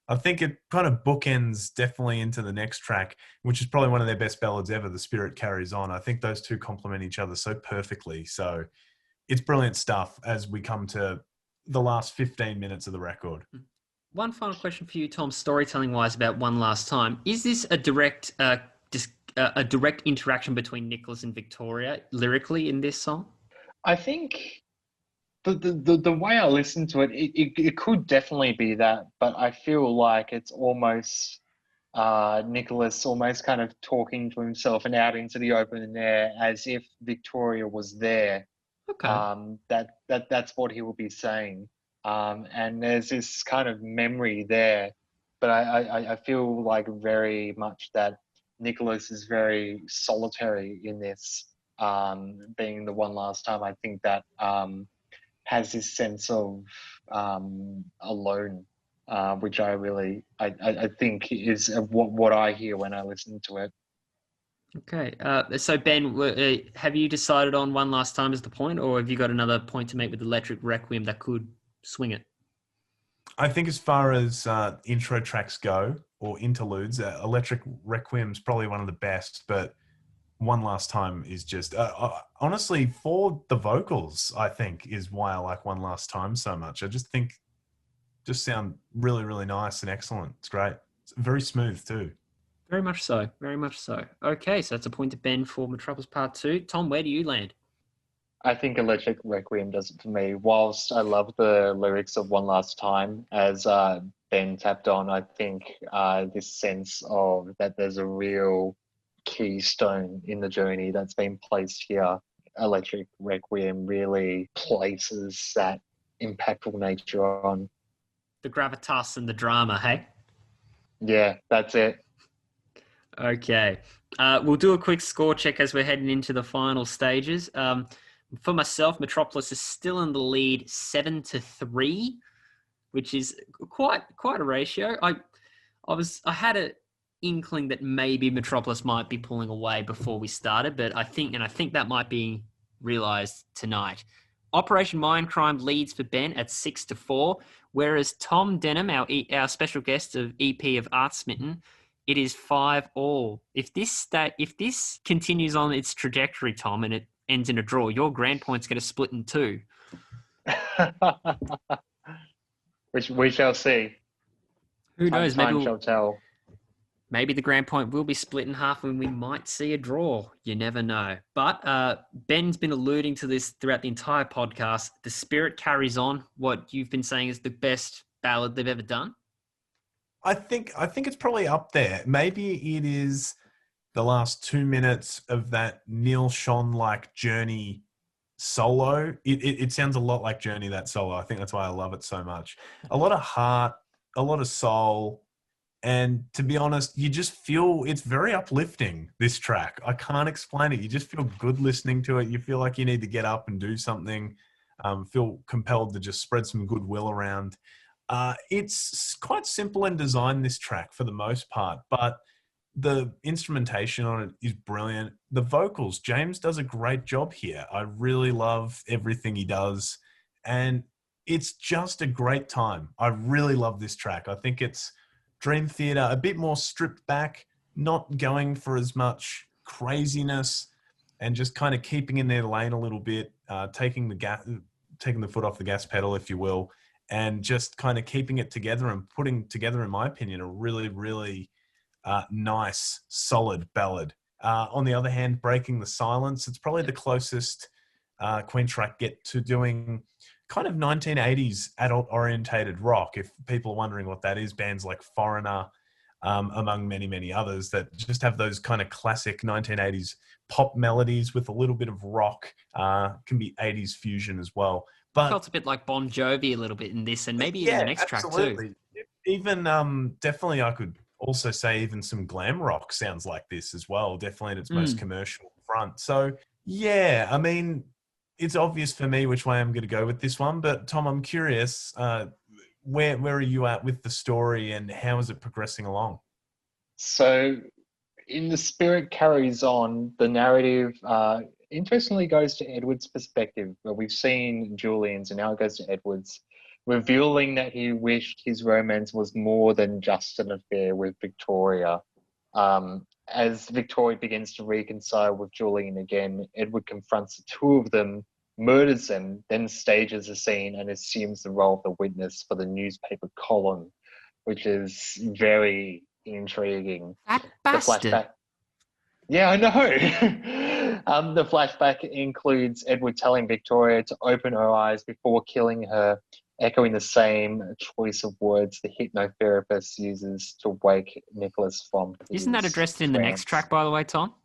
Speaker 2: I think it kind of bookends definitely into the next track, which is probably one of their best ballads ever, The Spirit Carries On. I think those two complement each other so perfectly. So it's brilliant stuff as we come to the last 15 minutes of the record.
Speaker 1: One final question for you, Tom, storytelling wise about One Last Time. Is this a direct interaction between Nicholas and Victoria lyrically in this song?
Speaker 3: I think the way I listen to it could definitely be that, but I feel like it's almost Nicholas almost kind of talking to himself and out into the open air as if Victoria was there.
Speaker 1: Okay.
Speaker 3: That's what he will be saying. And there's this kind of memory there, but I feel like very much that Nicholas is very solitary in this, being the one last time. I think that has this sense of alone, which I think is what I hear when I listen to it.
Speaker 1: Okay. So Ben, have you decided on One Last Time as the point, or have you got another point to make with Electric Requiem that could swing it?
Speaker 2: I think as far as intro tracks go or interludes, Electric Requiem's probably one of the best, but One Last Time is just honestly for the vocals, I think is why I like One Last Time so much. I just think just sound really, really nice and excellent. It's great. It's very smooth too.
Speaker 1: Very much so. Very much so. Okay, so that's a point to Ben for Metropolis Part 2. Tom, where do you land?
Speaker 3: I think Electric Requiem does it for me. Whilst I love the lyrics of One Last Time, as Ben tapped on, I think this sense of that there's a real keystone in the journey that's been placed here. Electric Requiem really places that impactful nature on.
Speaker 1: The gravitas and the drama, hey?
Speaker 3: Yeah, that's it.
Speaker 1: Okay. We'll do a quick score check as we're heading into the final stages. For myself, Metropolis is still in the lead 7-3, which is quite a ratio. I had an inkling that maybe Metropolis might be pulling away before we started, but I think that might be realized tonight. Operation Mindcrime leads for Ben at 6-4, whereas Tom Denham, our special guest of EP of Art Smitten, it is 5-5. If this continues on its trajectory, Tom, and it ends in a draw, your grand point's going to split in two.
Speaker 3: Which we shall see.
Speaker 1: Who knows?
Speaker 3: Time shall tell.
Speaker 1: Maybe the grand point will be split in half and we might see a draw. You never know. But Ben's been alluding to this throughout the entire podcast. The Spirit Carries On, what you've been saying is the best ballad they've ever done.
Speaker 2: I think it's probably up there. Maybe it is the last 2 minutes of that Neil Schon-like Journey solo. It sounds a lot like Journey, that solo. I think that's why I love it so much. A lot of heart, a lot of soul. And to be honest, you just feel it's very uplifting, this track. I can't explain it. You just feel good listening to it. You feel like you need to get up and do something, feel compelled to just spread some goodwill around. It's quite simple in design, this track, for the most part, but the instrumentation on it is brilliant. The vocals, James does a great job here. I really love everything he does. And it's just a great time. I really love this track. I think it's Dream Theater, a bit more stripped back, not going for as much craziness, and just kind of keeping in their lane a little bit, taking the foot off the gas pedal, if you will, and just kind of keeping it together and putting together, in my opinion, a really, really nice, solid ballad. On the other hand, Breaking the Silence, it's probably the closest Queensryche get to doing kind of 1980s adult-orientated rock. If people are wondering what that is, bands like Foreigner, among many, many others, that just have those kind of classic 1980s pop melodies with a little bit of rock, can be 80s fusion as well. But
Speaker 1: Felt a bit like Bon Jovi a little bit in this, and maybe even the next track too.
Speaker 2: Even definitely, I could also say even some glam rock sounds like this as well. Definitely at its most commercial front. So yeah, I mean, it's obvious for me which way I'm going to go with this one. But Tom, I'm curious, where are you at with the story, and how is it progressing along?
Speaker 3: So, in The Spirit Carries On, the narrative interestingly goes to Edward's perspective, where we've seen Julian's, and now it goes to Edward's, revealing that he wished his romance was more than just an affair with Victoria. As Victoria begins to reconcile with Julian again, Edward confronts the two of them, murders them, then stages a scene and assumes the role of the witness for the newspaper column, which is very intriguing.
Speaker 1: That bastard.
Speaker 3: The flashback. Yeah, I know. The flashback includes Edward telling Victoria to open her eyes before killing her, echoing the same choice of words the hypnotherapist uses to wake Nicholas from his
Speaker 1: Isn't that addressed in the next track, by the way, Tom?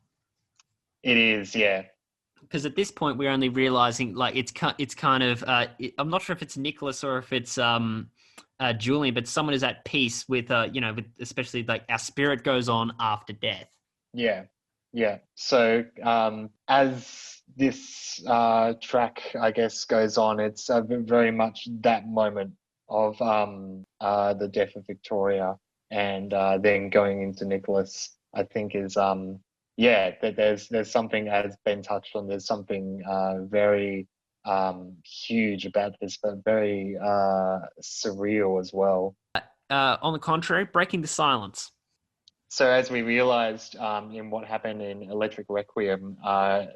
Speaker 3: It is, yeah.
Speaker 1: Because at this point we're only realizing, like, it's kind of I'm not sure if it's Nicholas or if it's Julian, but someone is at peace with with, especially like our spirit goes on after death.
Speaker 3: Yeah. So as this track, I guess, goes on, it's very much that moment of the death of Victoria, and then going into Nicholas, I think is there's something, as Ben touched on, there's something very huge about this, but very surreal as well.
Speaker 1: On the contrary, Breaking the Silence.
Speaker 3: So as we realised in what happened in Electric Requiem,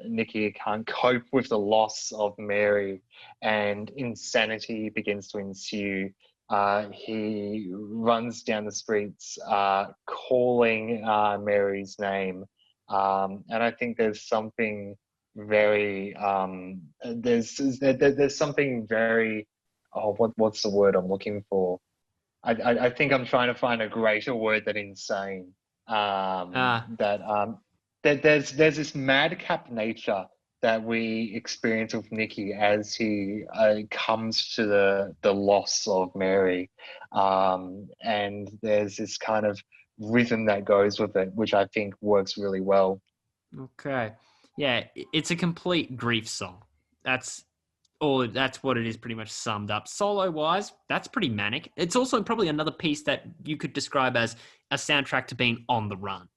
Speaker 3: Nicky can't cope with the loss of Mary, and insanity begins to ensue. He runs down the streets calling Mary's name. And I think there's something very, there's something very, what's the word I'm looking for? I think I'm trying to find a greater word than insane. That there's this madcap nature that we experience with Nicky as he comes to the loss of Mary, and there's this kind of rhythm that goes with it, which I think works really well.
Speaker 1: Okay, yeah, it's a complete grief song. That's what it is, pretty much summed up. Solo wise, that's pretty manic. It's also probably another piece that you could describe as a soundtrack to being on the run.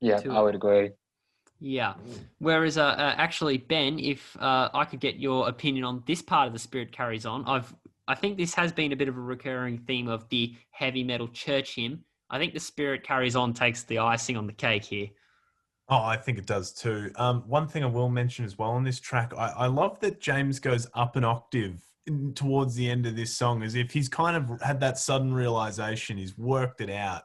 Speaker 3: Yeah, I would agree.
Speaker 1: Yeah. Whereas actually, Ben, if I could get your opinion on this part of The Spirit Carries On, I think this has been a bit of a recurring theme of the heavy metal church hymn. I think The Spirit Carries On takes the icing on the cake here.
Speaker 2: Oh, I think it does too. One thing I will mention as well on this track, I love that James goes up an octave towards the end of this song, as if he's kind of had that sudden realization, he's worked it out.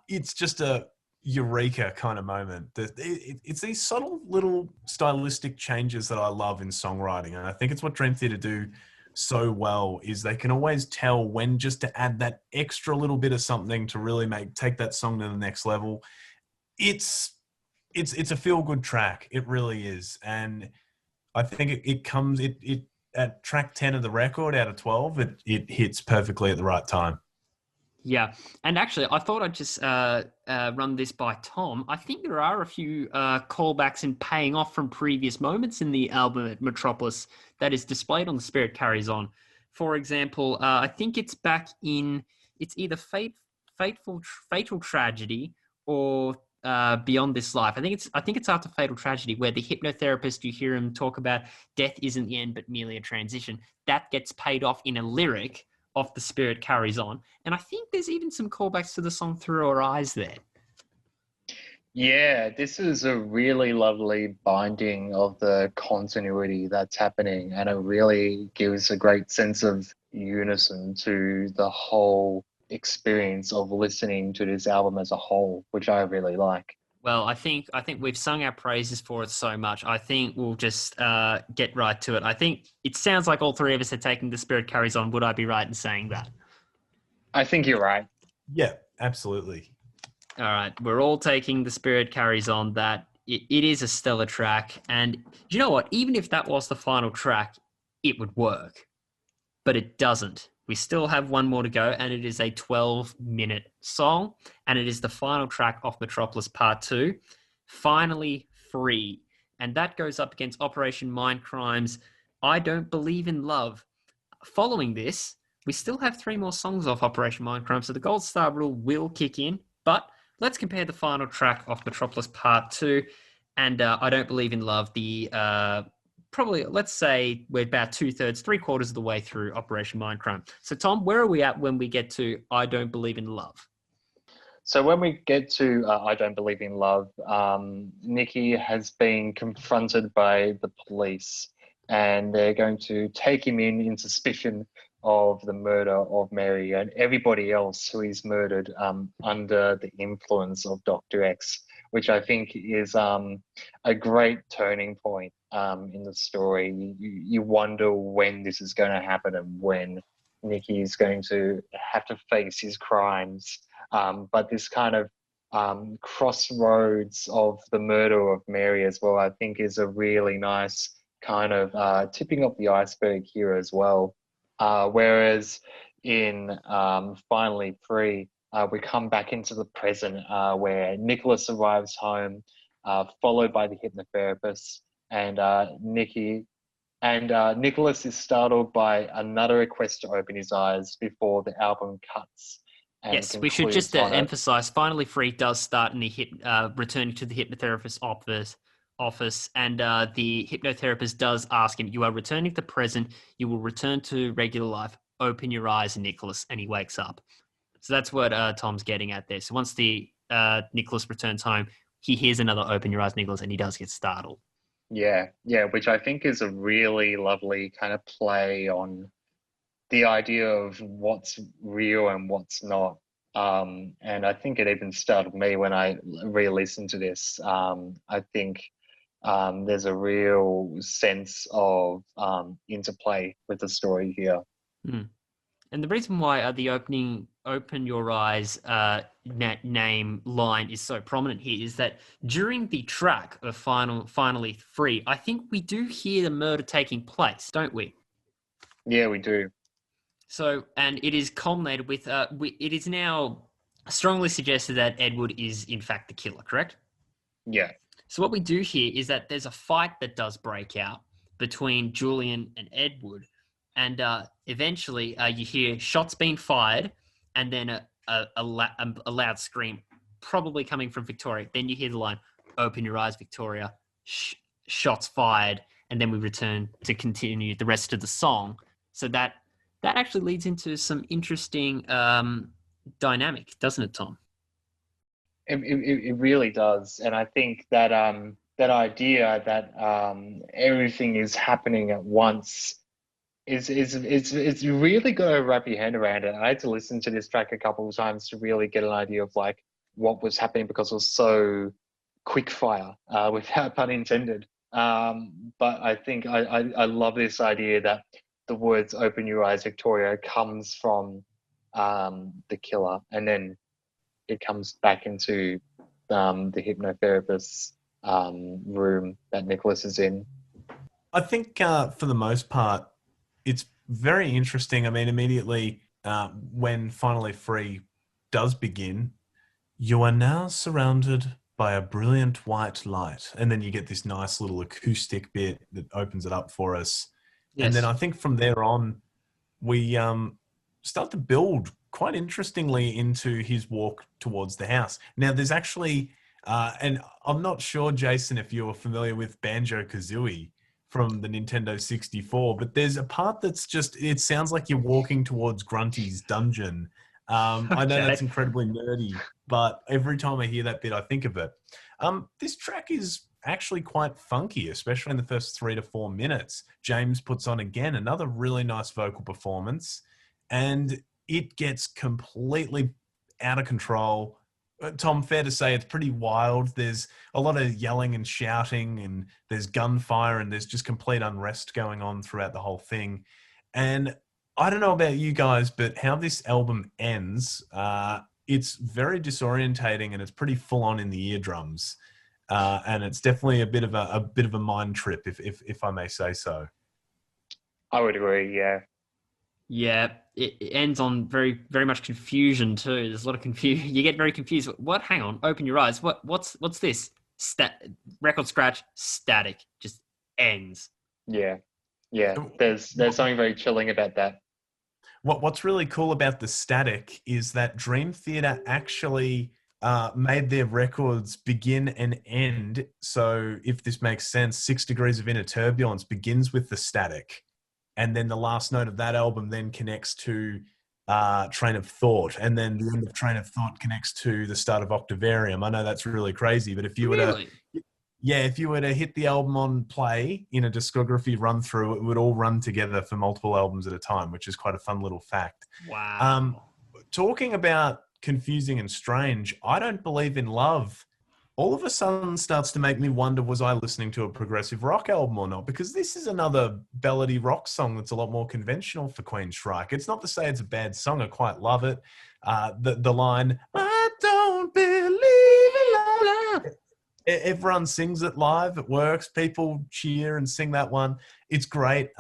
Speaker 2: It's just a eureka kind of moment. It's these subtle little stylistic changes that I love in songwriting, and I think it's what Dream Theater do so well, is they can always tell when just to add that extra little bit of something to really take that song to the next level. It's a feel-good track. It really is. And I think it comes at track 10 of the record out of 12, it hits perfectly at the right time.
Speaker 1: Yeah, and actually, I thought I'd just run this by Tom. I think there are a few callbacks and paying off from previous moments in the album at Metropolis that is displayed on The Spirit Carries On. For example, I think it's back in it's either Fatal Tragedy or Beyond This Life. I think it's after Fatal Tragedy where the hypnotherapist, you hear him talk about death isn't the end but merely a transition. That gets paid off in a lyric of The Spirit Carries On. And I think there's even some callbacks to the song Through Our Eyes there.
Speaker 3: Yeah, this is a really lovely binding of the continuity that's happening, and it really gives a great sense of unison to the whole experience of listening to this album as a whole, which I really like.
Speaker 1: Well, I think we've sung our praises for it so much. I think we'll just get right to it. I think it sounds like all three of us are taking The Spirit Carries On. Would I be right in saying that?
Speaker 3: I think you're right.
Speaker 2: Yeah, absolutely.
Speaker 1: All right, we're all taking The Spirit Carries On. That it is a stellar track, and do you know what? Even if that was the final track, it would work, but it doesn't. We still have one more to go, and it is a 12-minute song, and it is the final track off Metropolis Part 2, Finally Free. And that goes up against Operation Mindcrime's I Don't Believe in Love. Following this, we still have 3 more songs off Operation Mindcrime, so the Gold Star rule will kick in, but let's compare the final track off Metropolis Part 2 and I Don't Believe in Love, the probably, let's say we're about 2/3, 3/4 of the way through Operation Mindcrime. So, Tom, where are we at when we get to I Don't Believe in Love?
Speaker 3: So when we get to I Don't Believe in Love, Nicky has been confronted by the police, and they're going to take him in suspicion of the murder of Mary and everybody else who is murdered under the influence of Dr. X, which I think is a great turning point in the story. You wonder when this is going to happen and when Nicky is going to have to face his crimes. But this kind of crossroads of the murder of Mary as well, I think is a really nice kind of tipping of the iceberg here as well. Whereas in Finally Free, we come back into the present where Nicholas arrives home, followed by the hypnotherapist, and Nicholas is startled by another request to open his eyes before the album cuts.
Speaker 1: Yes, we should just emphasize, Finally Free does start in the returning to the hypnotherapist's office, and the hypnotherapist does ask him, you are returning to the present, you will return to regular life, open your eyes, Nicholas, and he wakes up. So that's what Tom's getting at there. So once the Nicholas returns home, he hears another open your eyes, Nicholas, and he does get startled.
Speaker 3: Yeah, which I think is a really lovely kind of play on the idea of what's real and what's not. And I think it even startled me when I re-listened to this. I think there's a real sense of interplay with the story here.
Speaker 1: Mm. And the reason why the open your eyes name line is so prominent here is that during the track of Finally Free, I think we do hear the murder taking place, don't we?
Speaker 3: Yeah, we do.
Speaker 1: So, and it is culminated with, it is now strongly suggested that Edward is in fact the killer, correct?
Speaker 3: Yeah.
Speaker 1: So what we do here is that there's a fight that does break out between Julian and Edward, and eventually you hear shots being fired, and then a loud scream, probably coming from Victoria. Then you hear the line, "Open your eyes, Victoria." Shots fired, and then we return to continue the rest of the song. So that actually leads into some interesting dynamic, doesn't it, Tom?
Speaker 3: It really does, and I think that that idea that everything is happening at once is really got to wrap your head around it. I had to listen to this track a couple of times to really get an idea of like what was happening, because it was so quick fire, without pun intended. But I think I love this idea that the words "Open your eyes, Victoria" comes from the killer, and then it comes back into the hypnotherapist's room that Nicholas is in.
Speaker 2: I think for the most part, it's very interesting. I mean, immediately when Finally Free does begin, "You are now surrounded by a brilliant white light." And then you get this nice little acoustic bit that opens it up for us. And then
Speaker 1: Yes.
Speaker 2: I think from there on, we start to build quite interestingly into his walk towards the house. Now, there's actually, and I'm not sure, Jason, if you're familiar with Banjo-Kazooie from the Nintendo 64, but there's a part that's just, it sounds like you're walking towards Grunty's dungeon. I know that's
Speaker 1: Okay.
Speaker 2: incredibly nerdy, but every time I hear that bit, I think of it. This track is actually quite funky, especially in the first 3 to 4 minutes. James puts on again another really nice vocal performance, and it gets completely out of control. Tom, fair to say it's pretty wild. There's a lot of yelling and shouting, and there's gunfire, and there's just complete unrest going on throughout the whole thing. And I don't know about you guys, but how this album ends, it's very disorientating, and it's pretty full on in the eardrums. And it's definitely a bit of a mind trip, if I may say so.
Speaker 3: I would agree. Yeah.
Speaker 1: Yeah, it ends on very, very much confusion too. There's a lot of confusion. You get very confused. What? Hang on. Open your eyes. What's this? Record scratch. Static. Just ends.
Speaker 3: Yeah. Yeah. There's something very chilling about that.
Speaker 2: What's really cool about the static is that Dream Theater actually made their records begin and end. So if this makes sense, 6 Degrees of Inner Turbulence begins with the static. And then the last note of that album then connects to Train of Thought. And then the end of Train of Thought connects to the start of Octavarium. I know that's really crazy, but if you were to, if you were to hit the album on play in a discography run through, it would all run together for multiple albums at a time, which is quite a fun little fact.
Speaker 1: Wow.
Speaker 2: Talking about confusing and strange, I Don't Believe in Love all of a sudden starts to make me wonder, was I listening to a progressive rock album or not? Because this is another ballady rock song that's a lot more conventional for Queensryche. It's not to say it's a bad song. I quite love it. The line, "I don't believe in love." Everyone sings it live. It works. People cheer and sing that one. It's great.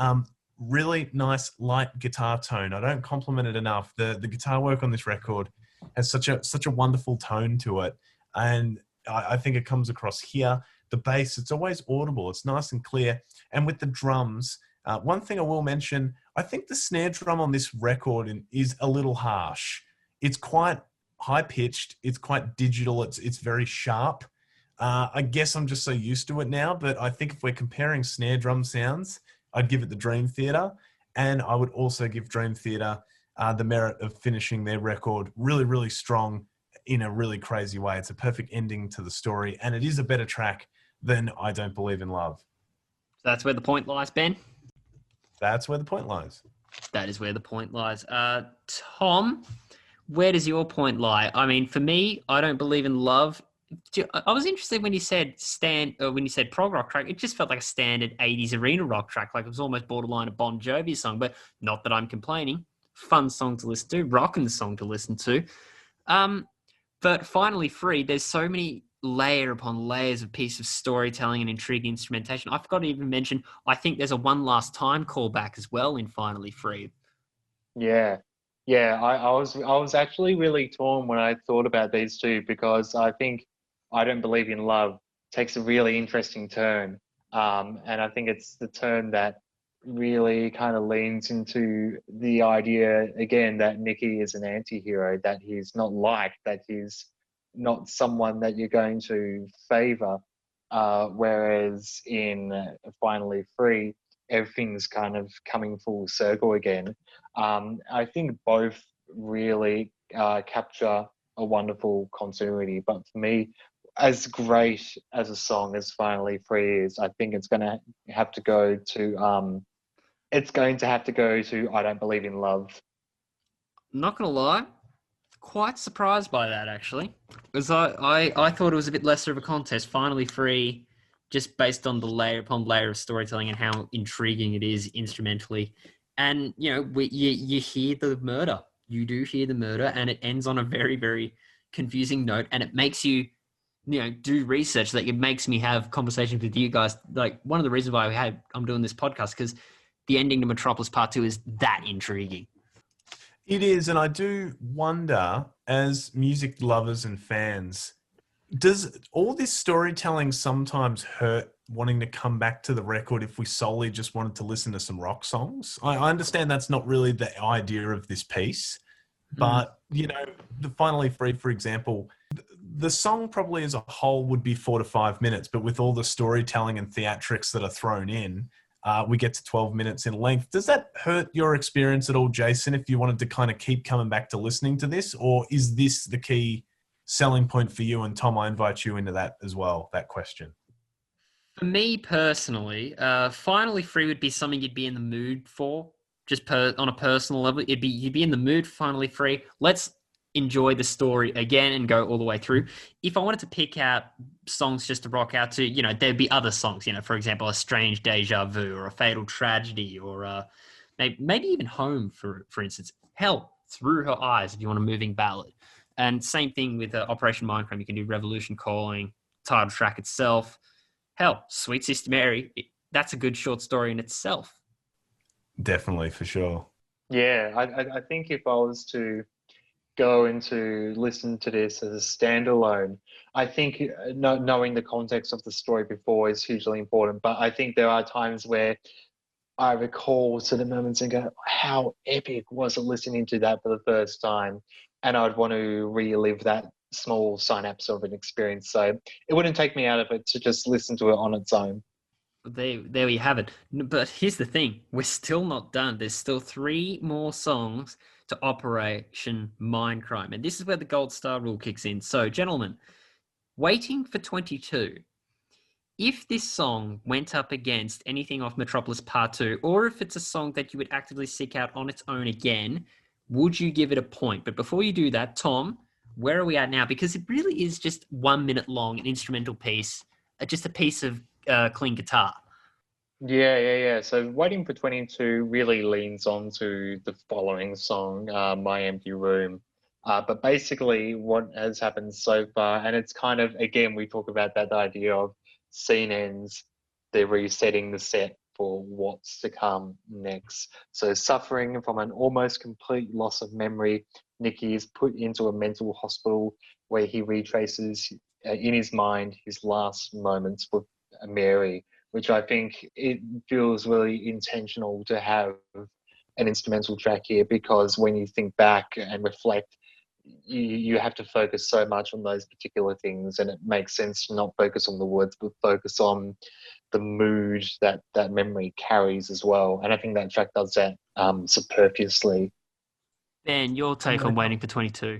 Speaker 2: Really nice light guitar tone. I don't compliment it enough. The guitar work on this record has such a wonderful tone to it. And I think it comes across here. The bass, it's always audible. It's nice and clear. And with the drums, one thing I will mention, I think the snare drum on this record is a little harsh. It's quite high-pitched. It's quite digital. It's very sharp. I guess I'm just so used to it now, but I think if we're comparing snare drum sounds, I'd give it the Dream Theater. And I would also give Dream Theater the merit of finishing their record really, really strong in a really crazy way. It's a perfect ending to the story, and it is a better track than I Don't Believe in Love.
Speaker 1: That's where the point lies, Ben.
Speaker 2: That's where the point lies.
Speaker 1: That is where the point lies. Tom, where does your point lie? I mean, for me, I Don't Believe in Love. I was interested when you said prog rock track. It just felt like a standard 80s arena rock track. Like it was almost borderline a Bon Jovi song, but not that I'm complaining. Fun song to listen to, rockin' song to listen to. But Finally Free, there's so many layer upon layers of piece of storytelling and intriguing instrumentation. I forgot to even mention, I think there's a One Last Time callback as well in Finally Free.
Speaker 3: Yeah. Yeah. I was actually really torn when I thought about these two, because I think I Don't Believe in Love takes a really interesting turn. And I think it's the turn that really kind of leans into the idea again that Nicky is an anti-hero, that he's not liked, that he's not someone that you're going to favor, whereas in Finally Free, everything's kind of coming full circle again. I think both really capture a wonderful continuity, but for me, as great as a song as Finally Free is, I think it's going to have to go to I Don't Believe in Love.
Speaker 1: Not gonna lie, quite surprised by that actually, because I thought it was a bit lesser of a contest. Finally Free, just based on the layer upon layer of storytelling and how intriguing it is instrumentally, and you hear the murder. You do hear the murder, and it ends on a very, very confusing note, and it makes you do research. That it makes me have conversations with you guys. Like one of the reasons why I'm doing this podcast, because the ending to Metropolis Part 2 is that intriguing.
Speaker 2: It is, and I do wonder, as music lovers and fans, does all this storytelling sometimes hurt wanting to come back to the record if we solely just wanted to listen to some rock songs? I understand that's not really the idea of this piece, but, the Finally Free, for example, the song probably as a whole would be 4 to 5 minutes, but with all the storytelling and theatrics that are thrown in, we get to 12 minutes in length. Does that hurt your experience at all, Jason, if you wanted to kind of keep coming back to listening to this? Or is this the key selling point for you? And Tom, I invite you into that as well, that question.
Speaker 1: For me personally, Finally Free would be something you'd be in the mood for, just on a personal level. You'd be in the mood for Finally Free. Let's enjoy the story again and go all the way through. If I wanted to pick out songs just to rock out to, there'd be other songs, for example, A Strange Deja Vu or A Fatal Tragedy or maybe even Home, for instance. Hell, Through Her Eyes if you want a moving ballad. And same thing with Operation Mindcrime. You can do Revolution Calling, title track itself. Hell, Sweet Sister Mary, that's a good short story in itself.
Speaker 2: Definitely, for sure.
Speaker 3: Yeah, I think if I was to go into listen to this as a standalone, I think knowing the context of the story before is hugely important. But I think there are times where I recall certain moments and go, how epic was it listening to that for the first time? And I'd want to relive that small synapse of an experience. So it wouldn't take me out of it to just listen to it on its own.
Speaker 1: There you have it. But here's the thing. We're still not done. There's still 3 more songs to Operation Mindcrime. And this is where the gold star rule kicks in. So, gentlemen, Waiting for 22. If this song went up against anything off Metropolis Pt.2, or if it's a song that you would actively seek out on its own again, would you give it a point? But before you do that, Tom, where are we at now? Because it really is just 1 minute long, an instrumental piece, just a piece of clean guitar.
Speaker 3: Yeah. So Waiting for 22 really leans onto the following song, My Empty Room. But basically what has happened so far, and it's kind of, again, we talk about that idea of scene ends, they're resetting the set for what's to come next. So suffering from an almost complete loss of memory, Nicky is put into a mental hospital where he retraces in his mind his last moments with Mary, which I think it feels really intentional to have an instrumental track here, because when you think back and reflect, you have to focus so much on those particular things, and it makes sense to not focus on the words but focus on the mood that memory carries as well. And I think that track does that superfluously.
Speaker 1: Ben, your take on Waiting for 22.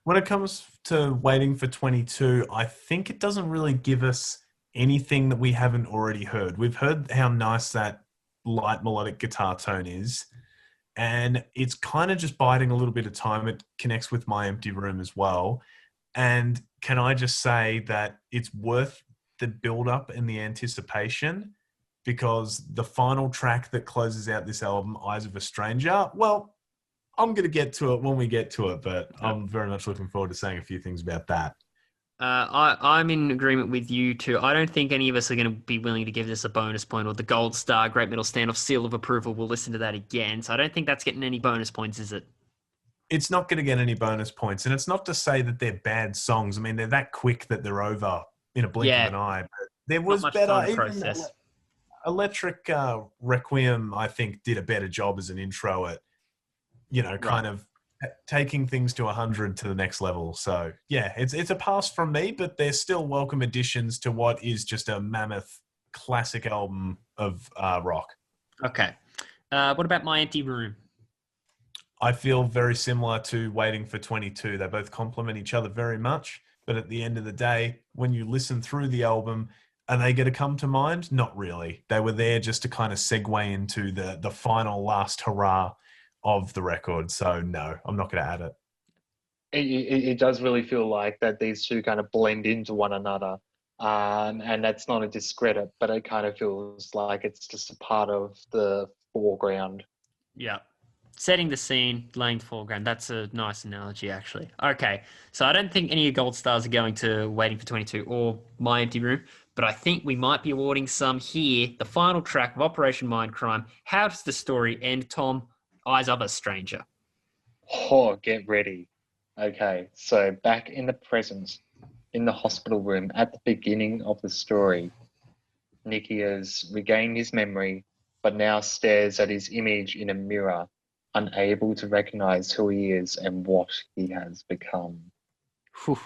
Speaker 2: When it comes to Waiting for 22, I think it doesn't really give us anything that we haven't already heard. We've heard how nice that light melodic guitar tone is, and it's kind of just biding a little bit of time. It connects with My Empty Room as well. And can I just say that it's worth the build-up and the anticipation, because the final track that closes out this album, Eyes of a Stranger, well, I'm going to get to it when we get to it, but I'm very much looking forward to saying a few things about that.
Speaker 1: I'm in agreement with you too. I don't think any of us are going to be willing to give this a bonus point or the gold star, Great Metal Standoff seal of approval. We'll listen to that again. So I don't think that's getting any bonus points, is it?
Speaker 2: It's not going to get any bonus points. And it's not to say that they're bad songs. I mean, they're that quick that they're over in a blink of an eye. But there was better. Even Electric Requiem, I think, did a better job as an intro at, kind of taking things to 100 to the next level. So yeah, it's a pass from me, but they're still welcome additions to what is just a mammoth classic album of rock.
Speaker 1: Okay. What about My Empty Room?
Speaker 2: I feel very similar to Waiting for 22. They both complement each other very much, but at the end of the day, when you listen through the album, are they going to come to mind? Not really. They were there just to kind of segue into the final last hurrah of the record. So no, I'm not going to add it.
Speaker 3: It does really feel like that these two kind of blend into one another. And that's not a discredit, but it kind of feels like it's just a part of the foreground.
Speaker 1: Yeah. Setting the scene, laying the foreground. That's a nice analogy, actually. Okay. So I don't think any gold stars are going to Waiting for 22 or My Empty Room, but I think we might be awarding some here. The final track of Operation Mindcrime. How does the story end, Tom? Eyes of a Stranger.
Speaker 3: Oh, get ready. Okay, so back in the present, in the hospital room at the beginning of the story, Nicky has regained his memory, but now stares at his image in a mirror, unable to recognize who he is and what he has become.
Speaker 1: Whew.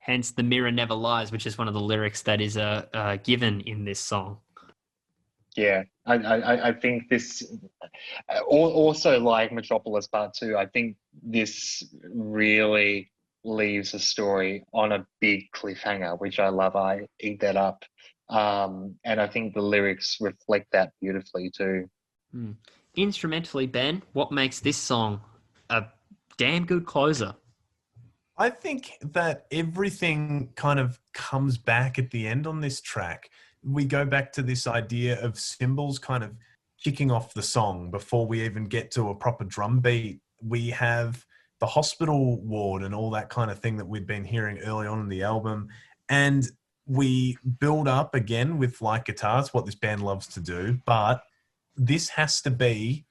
Speaker 1: Hence, the mirror never lies, which is one of the lyrics that is given in this song.
Speaker 3: Yeah, I think this also like Metropolis Part 2. I think this really leaves the story on a big cliffhanger, which I love. I eat that up, and I think the lyrics reflect that beautifully too.
Speaker 1: Instrumentally, Ben, what makes this song a damn good closer?
Speaker 2: I think that everything kind of comes back at the end on this track. We go back to this idea of cymbals kind of kicking off the song before we even get to a proper drum beat. We have the hospital ward and all that kind of thing that we've been hearing early on in the album. And we build up again with light guitars, what this band loves to do. But this has to be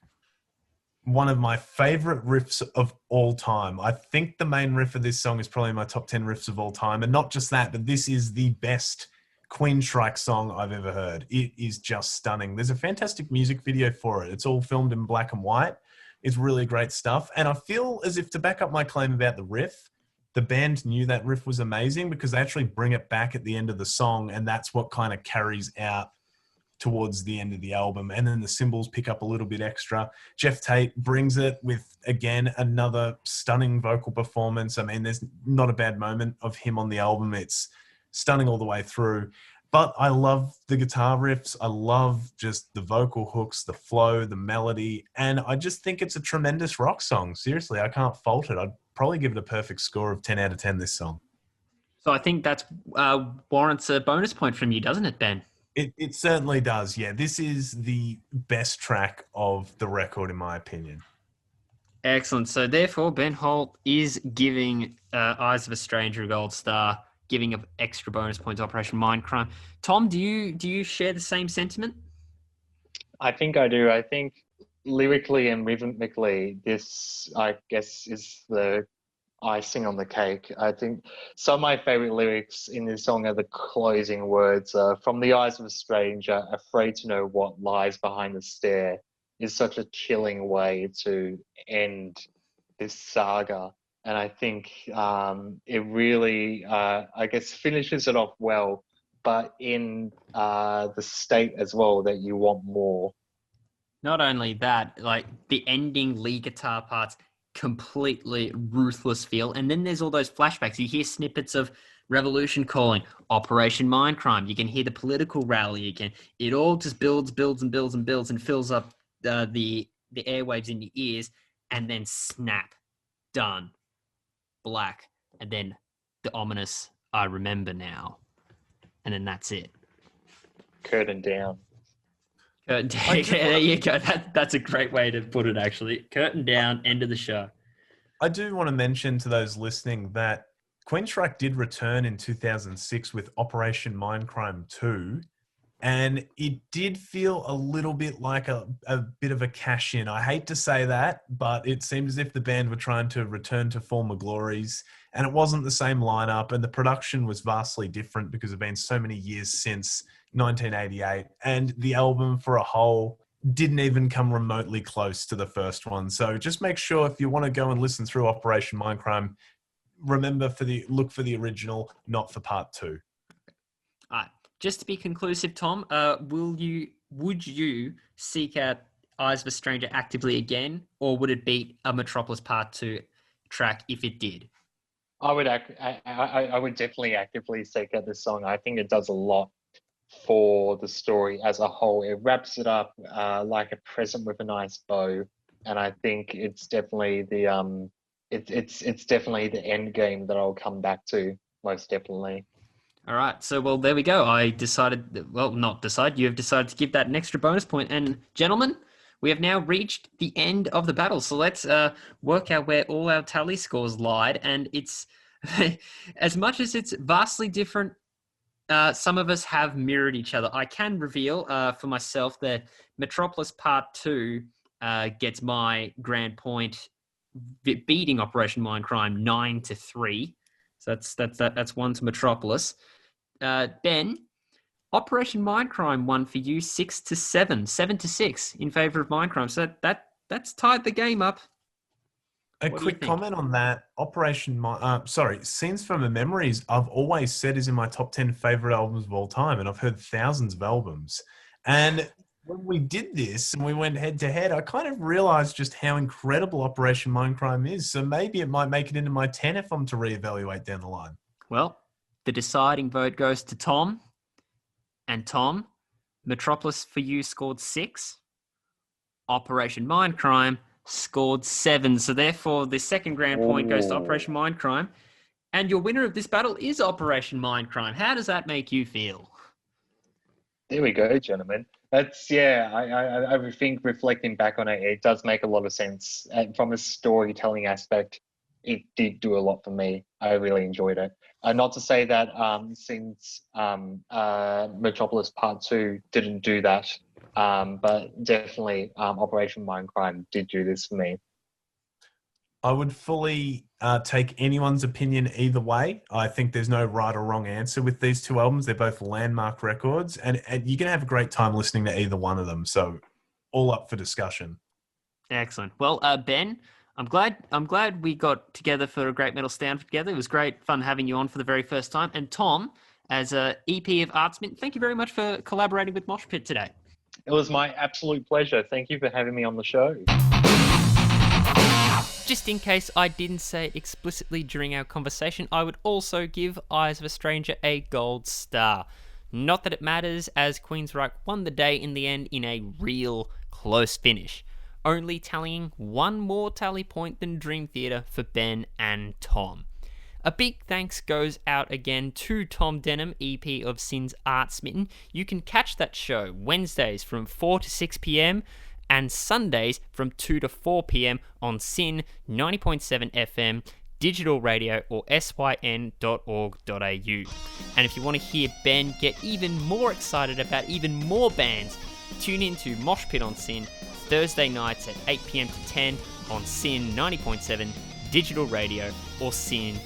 Speaker 2: one of my favorite riffs of all time. I think the main riff of this song is probably my top 10 riffs of all time. And not just that, but this is the best Queensryche song I've ever heard. It is just stunning. There's a fantastic music video for it. It's all filmed in black and white. It's really great stuff. And I feel as if, to back up my claim about the riff, the band knew that riff was amazing because they actually bring it back at the end of the song. And that's what kind of carries out towards the end of the album. And then the cymbals pick up a little bit extra. Jeff Tate brings it with, again, another stunning vocal performance. I mean, there's not a bad moment of him on the album. It's stunning all the way through. But I love the guitar riffs. I love just the vocal hooks, the flow, the melody. And I just think it's a tremendous rock song. Seriously, I can't fault it. I'd probably give it a perfect score of 10 out of 10, this song.
Speaker 1: So I think that's warrants a bonus point from you, doesn't it, Ben?
Speaker 2: It certainly does, yeah. This is the best track of the record, in my opinion.
Speaker 1: Excellent. So therefore, Ben Holt is giving Eyes of a Stranger a gold star, giving up extra bonus points to Operation Mindcrime. Tom, do you share the same sentiment?
Speaker 3: I think I do. I think lyrically and rhythmically, this, I guess, is the icing on the cake. I think some of my favorite lyrics in this song are the closing words. From the eyes of a stranger, afraid to know what lies behind the stare, is such a chilling way to end this saga. And I think it really, I guess, finishes it off well, but in the state as well that you want more.
Speaker 1: Not only that, like the ending lead guitar parts, completely ruthless feel. And then there's all those flashbacks. You hear snippets of Revolution calling, Operation Mindcrime. You can hear the political rally again. It all just builds and fills up the airwaves in your ears, and then snap, done, black, and then the ominous I remember now. And then that's it.
Speaker 3: Curtain down.
Speaker 1: Curtain down. There you go. That's a great way to put it, actually. Curtain down, end of the show.
Speaker 2: I do want to mention to those listening that Queensryche did return in 2006 with Operation Mindcrime 2, and it did feel a little bit like a bit of a cash-in. I hate to say that, but it seemed as if the band were trying to return to former glories, and it wasn't the same lineup, and the production was vastly different because it had been so many years since 1988, and the album for a whole didn't even come remotely close to the first one. So just make sure, if you want to go and listen through Operation Mindcrime, remember look for the original, not for part 2.
Speaker 1: All right. Just to be conclusive, Tom, would you seek out Eyes of a Stranger actively again, or would it beat a Metropolis Part 2 track if it did?
Speaker 3: I would definitely actively seek out this song. I think it does a lot for the story as a whole. It wraps it up like a present with a nice bow, and I think it's definitely the it's definitely the end game that I'll come back to, most definitely.
Speaker 1: All right, so well, there we go. You have decided to give that an extra bonus point. And gentlemen, we have now reached the end of the battle. So let's work out where all our tally scores lied. And it's, as much as it's vastly different, some of us have mirrored each other. I can reveal for myself that Metropolis Part 2 gets my grand point beating Operation Mindcrime 9-3. So that's one to Metropolis. Ben, Operation Mindcrime won for you 6-7, 7-6 in favor of Mindcrime. So that's tied the game up.
Speaker 2: A
Speaker 1: What do you
Speaker 2: quick
Speaker 1: think?
Speaker 2: comment on that. Scenes from the Memories, I've always said is in my top 10 favorite albums of all time, and I've heard thousands of albums. And when we did this and we went head to head, I kind of realized just how incredible Operation Mindcrime is. So maybe it might make it into my 10 if I'm to reevaluate down the line.
Speaker 1: Well, the deciding vote goes to Tom. And Tom, Metropolis for you scored 6. Operation Mindcrime scored 7. So therefore, the second grand point goes to Operation Mindcrime. And your winner of this battle is Operation Mindcrime. How does that make you feel?
Speaker 3: There we go, gentlemen. That's, I think reflecting back on it, it does make a lot of sense. And from a storytelling aspect, it did do a lot for me. I really enjoyed it. Not to say that since Metropolis Part 2 didn't do that, but definitely Operation Mindcrime did do this for me.
Speaker 2: I would fully take anyone's opinion either way. I think there's no right or wrong answer with these two albums. They're both landmark records, and you're going to have a great time listening to either one of them. So all up for discussion.
Speaker 1: Excellent. Well, Ben, I'm glad we got together for a Great Metal Standoff together. It was great fun having you on for the very first time. And Tom, as a EP of Artsmitten, thank you very much for collaborating with Mosh Pit today.
Speaker 3: It was my absolute pleasure. Thank you for having me on the show.
Speaker 1: Just in case I didn't say it explicitly during our conversation, I would also give Eyes of a Stranger a gold star. Not that it matters, as Queensryche won the day in the end in a real close finish, only tallying one more tally point than Dream Theater for Ben and Tom. A big thanks goes out again to Tom Denham, EP of SYN's Artsmitten. You can catch that show Wednesdays from 4 to 6 p.m, and Sundays from 2 to 4 p.m. on SYN 90.7 FM, digital radio, or syn.org.au. And if you want to hear Ben get even more excited about even more bands, tune in to Mosh Pit on SYN Thursday nights at 8 p.m. to 10 on SYN 90.7 digital radio or syn.org.au.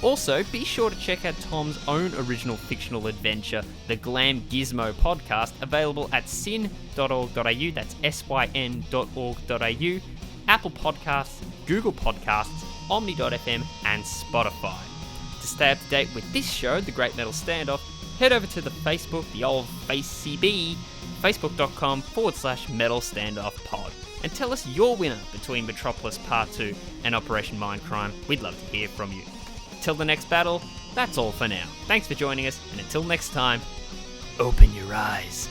Speaker 1: Also, be sure to check out Tom's own original fictional adventure, the Glam Gizmo podcast, available at syn.org.au, that's syn.org.au, Apple Podcasts, Google Podcasts, Omni.fm, and Spotify. To stay up to date with this show, The Great Metal Standoff, head over to the Facebook, the old Face CB, facebook.com/Metal Standoff Pod, and tell us your winner between Metropolis Part 2 and Operation Mindcrime. We'd love to hear from you. Till the next battle, that's all for now. Thanks for joining us, and until next time, open your eyes.